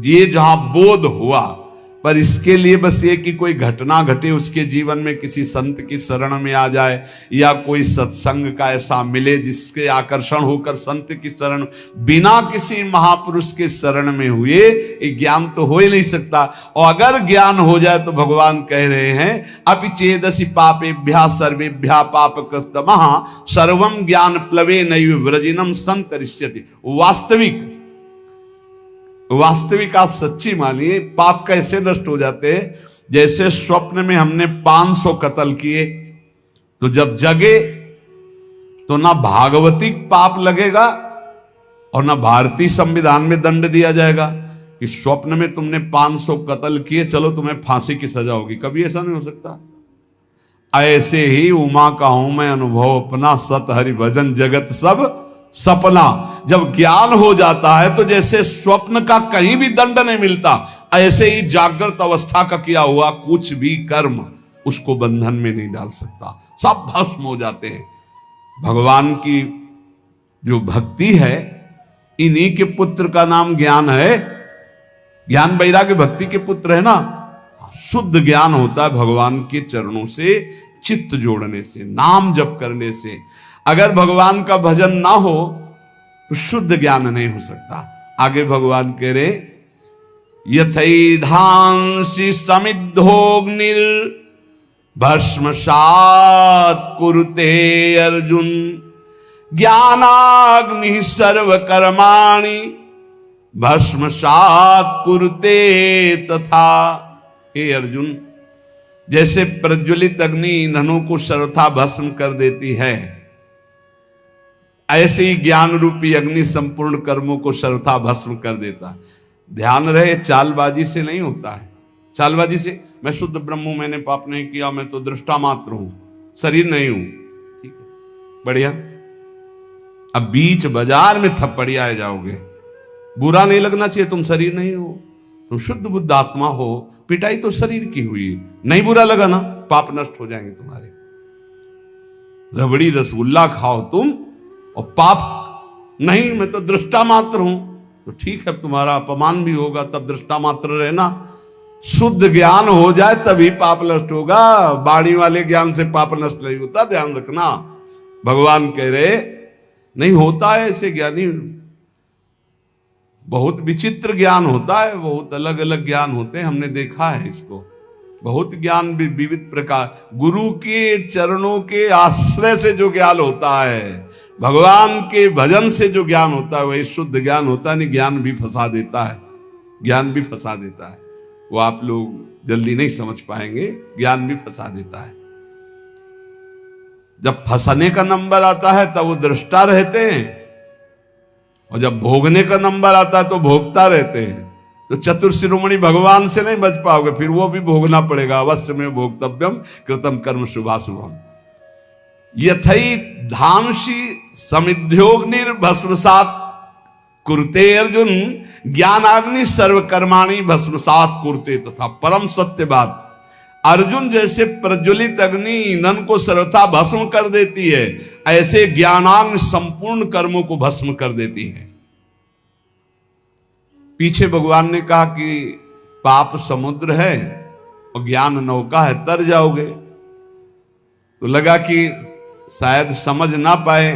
ये जहां बोध हुआ, पर इसके लिए बस ये कि कोई घटना घटे उसके जीवन में, किसी संत की शरण में आ जाए या कोई सत्संग का ऐसा मिले जिसके आकर्षण होकर संत की शरण, बिना किसी महापुरुष के शरण में हुए ये ज्ञान तो हो ही नहीं सकता। और अगर ज्ञान हो जाए तो भगवान कह रहे हैं अपि चेदसि पापेभ्यः सर्वेभ्यः पापकृतमः सर्वं ज्ञान प्लवे नैव व्रजिनम संतरिष्यति। वास्तविक आप सच्ची मानिए, पाप कैसे नष्ट हो जाते हैं। जैसे स्वप्न में हमने 500 कत्ल किए, तो जब जगे तो ना भागवतिक पाप लगेगा और ना भारतीय संविधान में दंड दिया जाएगा कि स्वप्न में तुमने 500 कत्ल किए, चलो तुम्हें फांसी की सजा होगी। कभी ऐसा नहीं हो सकता। ऐसे ही उमा का हूं मैं अनुभव अपना, सत हरि भजन जगत सब सपना। जब ज्ञान हो जाता है तो जैसे स्वप्न का कहीं भी दंड नहीं मिलता, ऐसे ही जागृत अवस्था का किया हुआ कुछ भी कर्म उसको बंधन में नहीं डाल सकता, सब भस्म हो जाते हैं। भगवान की जो भक्ति है, इन्हीं के पुत्र का नाम ज्ञान है। ज्ञान वैराग्य भक्ति के पुत्र है ना। शुद्ध ज्ञान होता है भगवान के चरणों से चित्त जोड़ने से, नाम जप करने से। अगर भगवान का भजन ना हो तो शुद्ध ज्ञान नहीं हो सकता। आगे भगवान कह रहे यथैधांसि समिद्धोग्निर भस्मसात् कुरुते अर्जुन ज्ञानाग्नि सर्वकर्माणि भस्मसात् कुरुते तथा। हे अर्जुन, जैसे प्रज्वलित अग्नि ईंधनों को सर्वथा भस्म कर देती है, ऐसे ही ज्ञान रूपी अग्नि संपूर्ण कर्मों को सर्वथा भस्म कर देता। ध्यान रहे, चालबाजी से नहीं होता है। चालबाजी से मैं शुद्ध ब्रह्म हूं, मैंने पाप नहीं किया, मैं तो दृष्टा मात्र हूं, शरीर नहीं हूं, ठीक है, बढ़िया। अब बीच बाजार में थप्पड़ियाए जाओगे, बुरा नहीं लगना चाहिए, तुम शरीर नहीं हो, तुम शुद्ध बुद्ध आत्मा हो। पिटाई तो शरीर की हुई, नहीं बुरा लगा ना, पाप नष्ट हो जाएंगे तुम्हारे। रबड़ी रसगुल्ला खाओ तुम और पाप नहीं, मैं तो दृष्टा मात्र हूं, तो ठीक है, तुम्हारा अपमान भी होगा, तब दृष्टा मात्र रहना। शुद्ध ज्ञान हो जाए तभी पाप नष्ट होगा, बाणी वाले ज्ञान से पाप नष्ट नहीं होता, ध्यान रखना। भगवान कह रहे नहीं होता है ऐसे ज्ञानी, बहुत विचित्र ज्ञान होता है, बहुत अलग अलग ज्ञान होते हैं, हमने देखा है इसको। बहुत ज्ञान भी विविध प्रकार, गुरु के चरणों के आश्रय से जो ज्ञान होता है, भगवान के भजन से जो ज्ञान होता है, वही शुद्ध ज्ञान होता है। नहीं, ज्ञान भी फंसा देता है, ज्ञान भी फंसा देता है, वो आप लोग जल्दी नहीं समझ पाएंगे, ज्ञान भी फंसा देता है। जब फंसाने का नंबर आता है तब वो दृष्टा रहते हैं, और जब भोगने का नंबर आता है तो भोगता रहते हैं। तो चतुर शिरोमणि भगवान से नहीं बच पाओगे, फिर वो भी भोगना पड़ेगा। अवश्य में भोक्तव्यम कृतम कर्म शुभाशुभम। यथै धांसी समिध्योग्निर्भस्मसात् कुरुते अर्जुन ज्ञानाग्नि सर्वकर्माणि भस्मसात् कुरुते तथा। परम सत्य बात, अर्जुन जैसे प्रज्वलित अग्नि ईंधन को सर्वथा भस्म कर देती है, ऐसे ज्ञानाग्नि संपूर्ण कर्मों को भस्म कर देती है। पीछे भगवान ने कहा कि पाप समुद्र है और ज्ञान नौका है, तर जाओगे। तो लगा कि शायद समझ ना पाए,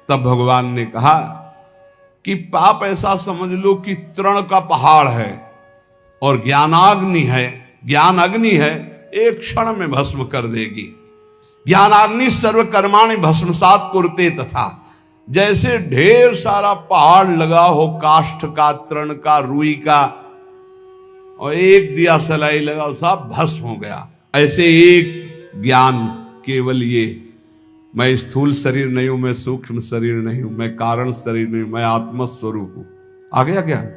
तब भगवान ने कहा कि पाप ऐसा समझ लो कि तृण का पहाड़ है और ज्ञानाग्नि है, ज्ञान अग्नि है, एक क्षण में भस्म कर देगी। ज्ञानाग्नि सर्वकर्माणि भस्मसात् कुरुते तथा। जैसे ढेर सारा पहाड़ लगा हो, काष्ठ का, तृण का, रुई का, और एक दिया सलाई लगा, सब भस्म हो गया, ऐसे एक ज्ञान केवल ये, मैं स्थूल शरीर नहीं हूं, मैं सूक्ष्म शरीर नहीं हूं, मैं कारण शरीर नहीं हूं, मैं आत्म स्वरूप हूं। आ गया ज्ञान।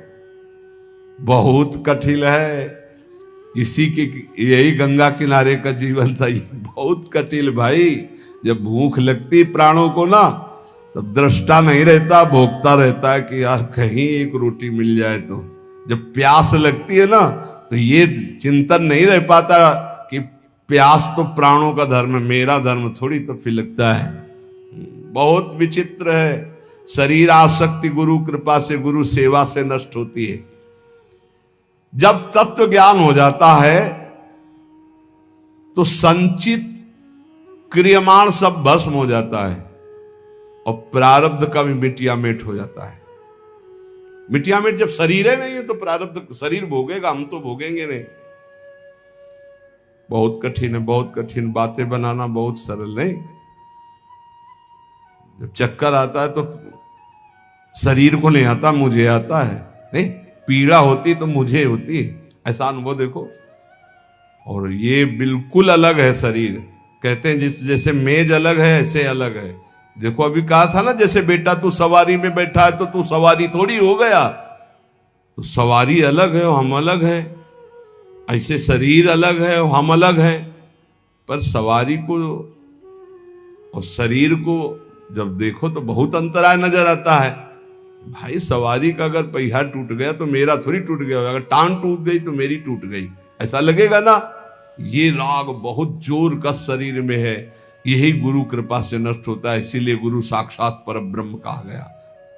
बहुत कठिन है। इसी के यही गंगा किनारे का जीवन था। ये बहुत कठिन भाई। जब भूख लगती प्राणों को ना, तब दृष्टा नहीं रहता, भोगता रहता है कि यार कहीं एक रोटी मिल जाए। तो जब प्यास लगती है ना, तो ये चिंतन नहीं रह पाता कि प्यास तो प्राणों का धर्म है, मेरा धर्म थोड़ी। तो फिर लगता है बहुत विचित्र है। शरीर आसक्ति गुरु कृपा से, गुरु सेवा से नष्ट होती है। जब तत्व ज्ञान हो जाता है तो संचित क्रियमाण सब भस्म हो जाता है और प्रारब्ध का भी मिटिया मेट हो जाता है। मिटिया मेट जब शरीर है नहीं है तो प्रारब्ध शरीर भोगेगा, हम तो भोगेंगे नहीं। बहुत कठिन है, बहुत कठिन। बातें बनाना बहुत सरल नहीं। जब चक्कर आता है तो शरीर को नहीं आता, मुझे आता है। नहीं, पीड़ा होती तो मुझे होती, ऐसा अनुभव देखो। और ये बिल्कुल अलग है शरीर। कहते हैं जैसे मेज अलग है ऐसे अलग है। देखो अभी कहा था ना, जैसे बेटा तू सवारी में बैठा है तो तू सवारी थोड़ी हो गया। तो सवारी अलग है, हम अलग है। ऐसे शरीर अलग है, हम अलग है। पर सवारी को और शरीर को जब देखो तो बहुत अंतराय नजर आता है। भाई सवारी का अगर पहिया टूट गया तो मेरा थोड़ी टूट गया, अगर टांग टूट गई तो मेरी टूट गई, ऐसा लगेगा ना। ये राग बहुत जोर का शरीर में है, यही गुरु कृपा से नष्ट होता है। इसीलिए गुरु साक्षात परब्रह्म कहा गया।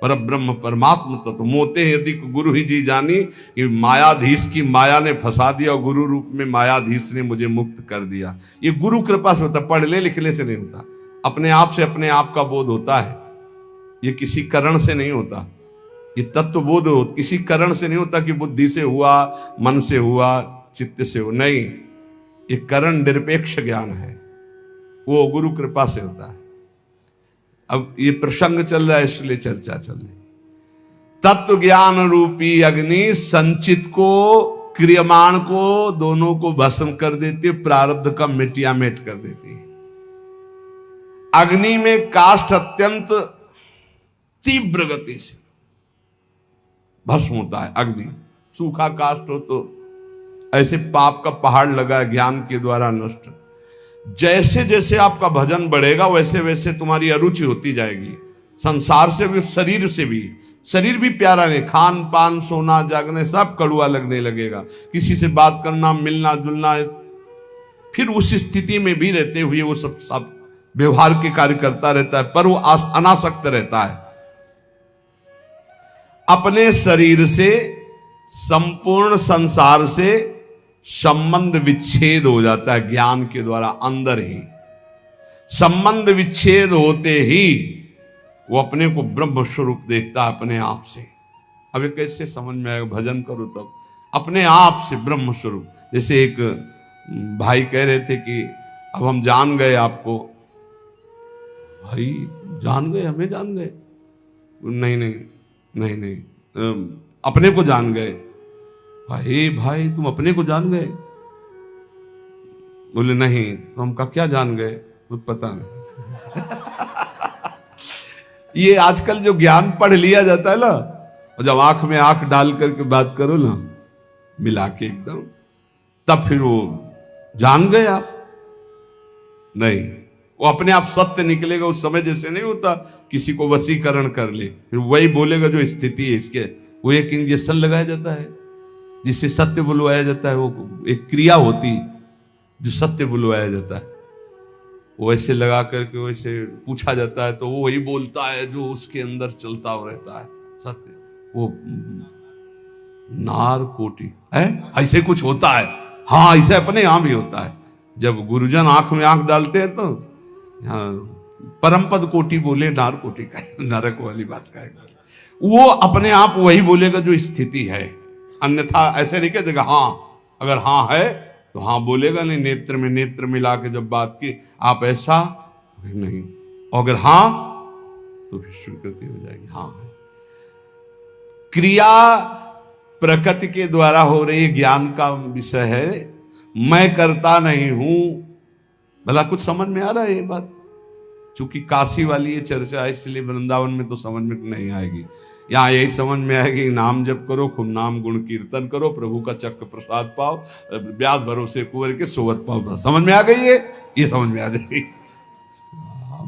परब्रह्म परमात्मा तत्व मोते यदि गुरु ही जी जानी, कि मायाधीश की माया ने फंसा दिया और गुरु रूप में मायाधीश ने मुझे मुक्त कर दिया। ये गुरु कृपा से होता, पढ़ने लिखने से नहीं होता। अपने आप से अपने आप का बोध होता है। ये किसी करण से नहीं होता। ये तत्व बोध किसी करण से नहीं होता कि बुद्धि से हुआ, मन से हुआ, चित्त से हो, नहीं। ये करण निरपेक्ष ज्ञान है, वो गुरु कृपा से होता है। अब ये प्रसंग चल रहा है इसलिए चर्चा चल रही। तत्व ज्ञान रूपी अग्नि संचित को, क्रियमाण को, दोनों को भस्म कर देती है, प्रारब्ध का मिटिया मेट कर देती है। अग्नि में काष्ठ अत्यंत तीव्र गति से भस्म होता है। अग्नि सूखा काष्ठ हो तो ऐसे पाप का पहाड़ लगा है, ज्ञान के द्वारा नष्ट। जैसे जैसे आपका भजन बढ़ेगा वैसे वैसे तुम्हारी अरुचि होती जाएगी, संसार से भी, शरीर से भी। शरीर भी प्यारा नहीं, खान पान सोना जागने सब कड़ुआ लगने लगेगा। किसी से बात करना, मिलना जुलना, फिर उस स्थिति में भी रहते हुए वो सब व्यवहार के कार्य करता रहता है, पर वो अनासक्त रहता है। अपने शरीर से, संपूर्ण संसार से संबंध विच्छेद हो जाता है ज्ञान के द्वारा। अंदर ही संबंध विच्छेद होते ही वो अपने को ब्रह्म स्वरूप देखता है अपने आप से। अब ये कैसे समझ में आएगा? भजन करो तब अपने आप से ब्रह्म स्वरूप। जैसे एक भाई कह रहे थे कि अब हम जान गए आपको। भाई जान गए? हमें जान गए? नहीं नहीं नहीं नहीं, अपने को जान गए। भाई तुम अपने को जान गए? बोले नहीं। तो हम कहा क्या जान गए? तो पता नहीं। ये आजकल जो ज्ञान पढ़ लिया जाता है ना, और जब आंख में आंख डाल करके बात करो ना, मिला के एकदम, तब फिर वो जान गए आप। नहीं, वो अपने आप सत्य निकलेगा उस समय। जैसे नहीं होता किसी को वशीकरण कर ले, फिर वही बोलेगा जो स्थिति है इसके। वो एक इंजेक्शन लगाया जाता है जिससे सत्य बुलवाया जाता है। वो एक क्रिया होती जो सत्य बुलवाया जाता है, वो ऐसे लगा करके वैसे पूछा जाता है तो वो वही बोलता है जो उसके अंदर चलता हुआ रहता है सत्य। वो नारकोटिक है, ऐसे कुछ होता है। हाँ, ऐसे अपने यहां भी होता है। जब गुरुजन आंख में आंख डालते हैं तो परम पद कोटि बोले, नारकोटिक है, नरक वाली बात का है। वो अपने आप वही बोलेगा जो स्थिति है। अन्यथा ऐसे नहीं कह देगा हाँ, अगर हाँ है तो हाँ बोलेगा, नहीं नेत्र में नेत्र मिला के जब बात की आप ऐसा नहीं, अगर हाँ तो फिर स्वीकृति हो जाएगी हाँ है। क्रिया प्रकृति के द्वारा हो रही ज्ञान का विषय है। मैं करता नहीं हूं, भला कुछ समझ में आ रहा है ये बात? क्योंकि काशी वाली ये चर्चा है, इसलिए वृंदावन में तो समझ में नहीं आएगी। यहाँ यही समझ में आएगी, नाम जप करो, खूब नाम गुण कीर्तन करो, प्रभु का चक्र प्रसाद पाओ, ब्याज भरोसे कुंवर के सोवत पाओ। समझ में आ गई ये समझ में आ जाएगी।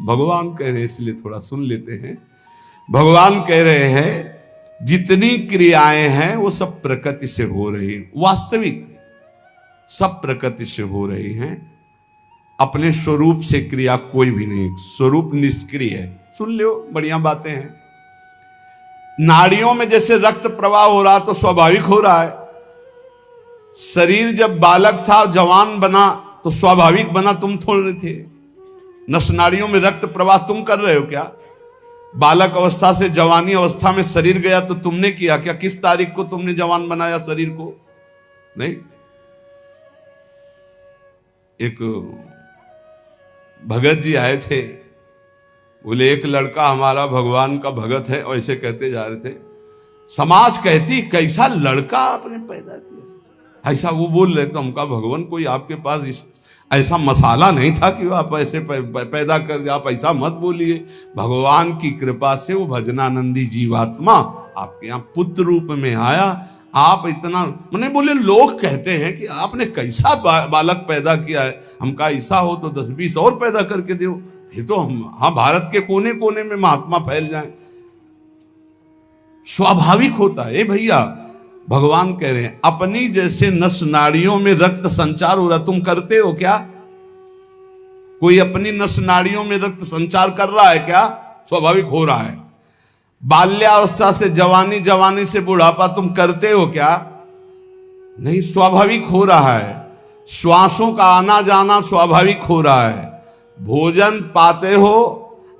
भगवान कह रहे हैं, इसलिए थोड़ा सुन लेते हैं। भगवान कह रहे हैं जितनी क्रियाएं हैं वो सब प्रकृति से हो रही, वास्तविक सब प्रकृति से हो रही हैं। अपने स्वरूप से क्रिया कोई भी नहीं, स्वरूप निष्क्रिय है। सुन लो, बढ़िया बातें हैं। नाड़ियों में जैसे रक्त प्रवाह हो रहा तो स्वाभाविक हो रहा है। शरीर जब बालक था, जवान बना तो स्वाभाविक बना, तुम थोड़े थे। नस नाड़ियों में रक्त प्रवाह तुम कर रहे हो क्या? बालक अवस्था से जवानी अवस्था में शरीर गया तो तुमने किया क्या? किस तारीख को तुमने जवान बनाया शरीर को? नहीं। एक भगत जी आए थे, बोले एक लड़का हमारा भगवान का भगत है, और ऐसे कहते जा रहे थे। समाज कहती कैसा लड़का आपने पैदा किया, ऐसा वो बोल रहे। तो हमका भगवान कोई आपके पास ऐसा मसाला नहीं था कि आप ऐसे पैदा कर, आप ऐसा मत बोलिए। भगवान की कृपा से वो भजनानंदी जीवात्मा आपके यहाँ पुत्र रूप में आया। आप इतना मैंने बोले, लोग कहते हैं कि आपने कैसा बालक पैदा किया है। हमका ऐसा हो तो 10-20 और पैदा करके दो, फिर तो हम भारत के कोने कोने में महात्मा फैल जाएं। स्वाभाविक होता है भैया। भगवान कह रहे हैं अपनी जैसे नस नाड़ियों में रक्त संचार हो रहा, तुम करते हो क्या? कोई अपनी नस नाड़ियों में रक्त संचार कर रहा है क्या? स्वाभाविक हो रहा है। बाल्यावस्था से जवानी, जवानी से बुढ़ापा तुम करते हो क्या? नहीं, स्वाभाविक हो रहा है। श्वासों का आना जाना स्वाभाविक हो रहा है। भोजन पाते हो,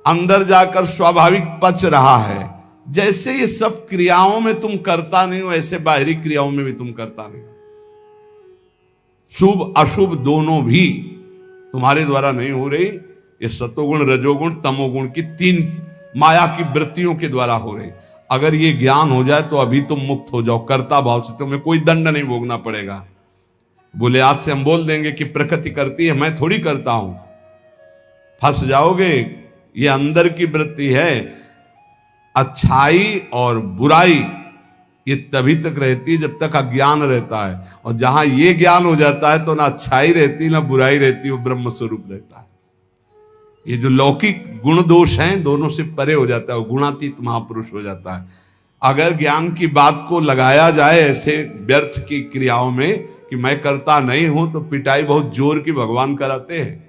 अंदर जाकर स्वाभाविक पच रहा है। जैसे ये सब क्रियाओं में तुम करता नहीं हो, ऐसे बाहरी क्रियाओं में भी तुम करता नहीं हो। शुभ अशुभ दोनों भी तुम्हारे द्वारा नहीं हो रही। ये सतोगुण, रजोगुण, तमोगुण की 3 माया की वृत्तियों के द्वारा हो रही। अगर ये ज्ञान हो जाए तो अभी तुम मुक्त हो जाओ कर्ता भाव से, तुम्हें कोई दंड नहीं भोगना पड़ेगा। बोले आज से हम बोल देंगे कि प्रकृति करती है, मैं थोड़ी करता हूं, फंस जाओगे। ये अंदर की वृत्ति है। अच्छाई और बुराई ये तभी तक रहती है जब तक अज्ञान रहता है, और जहां ये ज्ञान हो जाता है तो ना अच्छाई रहती ना बुराई रहती, वो ब्रह्म स्वरूप रहता है। ये जो लौकिक गुण दोष हैं दोनों से परे हो जाता है, वो गुणातीत महापुरुष हो जाता है। अगर ज्ञान की बात को लगाया जाए ऐसे व्यर्थ की क्रियाओं में कि मैं करता नहीं हूं, तो पिटाई बहुत जोर की भगवान कराते हैं।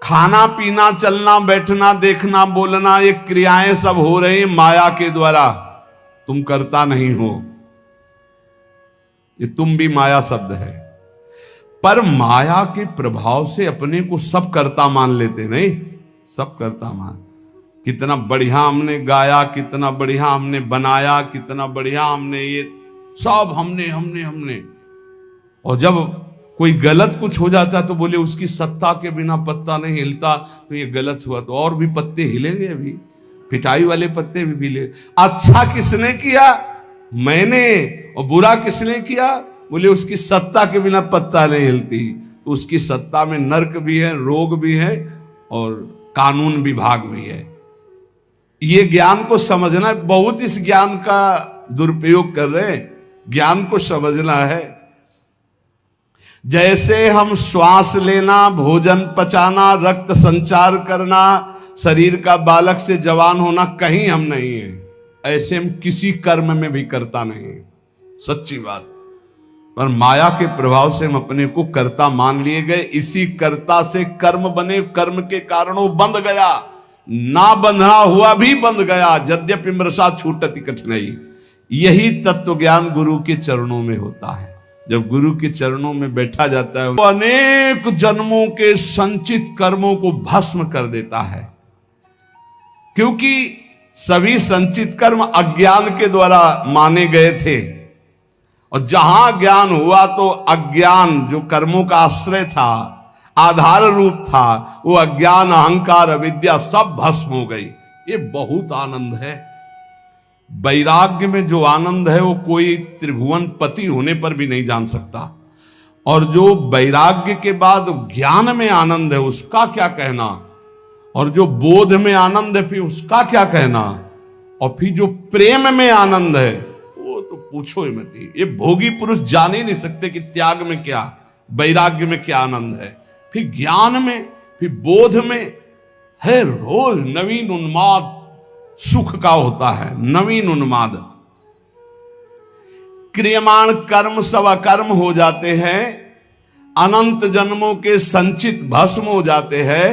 खाना पीना, चलना बैठना, देखना बोलना, ये क्रियाएं सब हो रही माया के द्वारा, तुम करता नहीं हो। ये तुम भी माया शब्द है, पर माया के प्रभाव से अपने को सब करता मान लेते नहीं। सब करता मान, कितना बढ़िया हमने गाया, कितना बढ़िया हमने बनाया, कितना बढ़िया हमने ये सब हमने। और जब कोई गलत कुछ हो जाता है तो बोले उसकी सत्ता के बिना पत्ता नहीं हिलता, तो ये गलत हुआ तो और भी पत्ते हिलेंगे। अभी पिटाई वाले पत्ते भी हिले। अच्छा किसने किया? मैंने। और बुरा किसने किया? बोले उसकी सत्ता के बिना पत्ता नहीं हिलती। तो उसकी सत्ता में नर्क भी है, रोग भी है, और कानून विभाग भी है। ये ज्ञान को समझना, बहुत इस ज्ञान का दुरुपयोग कर रहे हैं। ज्ञान को समझना है। जैसे हम श्वास लेना, भोजन पचाना, रक्त संचार करना, शरीर का बालक से जवान होना कहीं हम नहीं है, ऐसे हम किसी कर्म में भी करता नहीं है, सच्ची बात। पर माया के प्रभाव से हम अपने को कर्ता मान लिए गए। इसी कर्ता से कर्म बने, कर्म के कारण वो बंध गया, ना बंधना हुआ भी बंध गया। यद्यपि मृषा छूटति कठिनाई। यही तत्व ज्ञान गुरु के चरणों में होता है। जब गुरु के चरणों में बैठा जाता है, वो अनेक जन्मों के संचित कर्मों को भस्म कर देता है। क्योंकि सभी संचित कर्म अज्ञान के द्वारा माने गए थे, और जहां ज्ञान हुआ तो अज्ञान जो कर्मों का आश्रय था, आधार रूप था, वो अज्ञान, अहंकार, अविद्या सब भस्म हो गई। ये बहुत आनंद है। वैराग्य में जो आनंद है वो कोई त्रिभुवन पति होने पर भी नहीं जान सकता। और जो वैराग्य के बाद ज्ञान में आनंद है उसका क्या कहना, और जो बोध में आनंद है फिर उसका क्या कहना, और फिर जो प्रेम में आनंद है वो तो पूछो ही मत। ये भोगी पुरुष जान ही नहीं सकते कि त्याग में क्या, वैराग्य में क्या आनंद है, फिर ज्ञान में, फिर बोध में है। रोज नवीन उन्माद सुख का होता है, नवीन उन्माद। क्रियमाण कर्म सब अकर्म हो जाते हैं, अनंत जन्मों के संचित भस्म हो जाते हैं,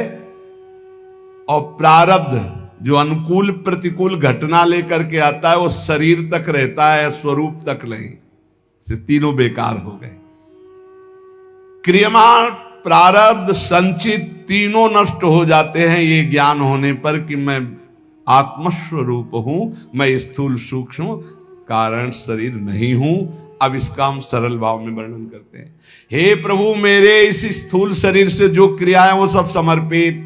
और प्रारब्ध जो अनुकूल प्रतिकूल घटना लेकर के आता है वो शरीर तक रहता है, स्वरूप तक नहीं, से तीनों बेकार हो गए। क्रियमाण प्रारब्ध संचित तीनों नष्ट हो जाते हैं ये ज्ञान होने पर कि मैं आत्मस्वरूप हूं, मैं स्थूल सूक्ष्म कारण शरीर नहीं हूं। अब इसका हम सरल भाव में वर्णन करते हैं। हे प्रभु, मेरे इस स्थूल शरीर से जो क्रियाएं वो सब समर्पित,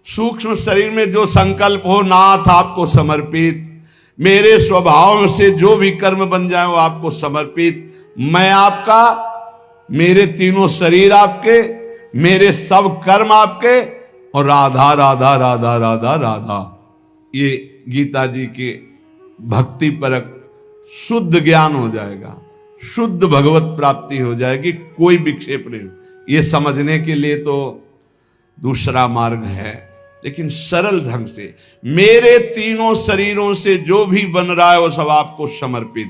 सूक्ष्म शरीर में जो संकल्प हो नाथ आपको समर्पित, मेरे स्वभाव से जो भी कर्म बन जाए वो आपको समर्पित, मैं आपका, मेरे तीनों शरीर आपके, मेरे सब कर्म आपके, और राधा राधा राधा राधा राधा। ये गीता जी के भक्ति परक शुद्ध ज्ञान हो जाएगा, शुद्ध भगवत प्राप्ति हो जाएगी, कोई विक्षेप नहीं। ये समझने के लिए तो दूसरा मार्ग है, लेकिन सरल ढंग से मेरे तीनों शरीरों से जो भी बन रहा है वो सब आपको समर्पित।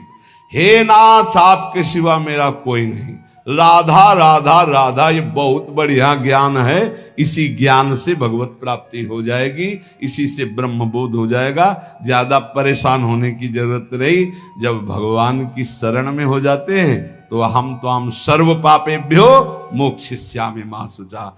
हे नाथ, आपके सिवा मेरा कोई नहीं। राधा राधा राधा, ये बहुत बढ़िया ज्ञान है। इसी ज्ञान से भगवत प्राप्ति हो जाएगी, इसी से ब्रह्म बोध हो जाएगा। ज्यादा परेशान होने की जरूरत नहीं। जब भगवान की शरण में हो जाते हैं तो हम सर्व पापेभ्यो मोक्षयिष्यामि मा शुचा।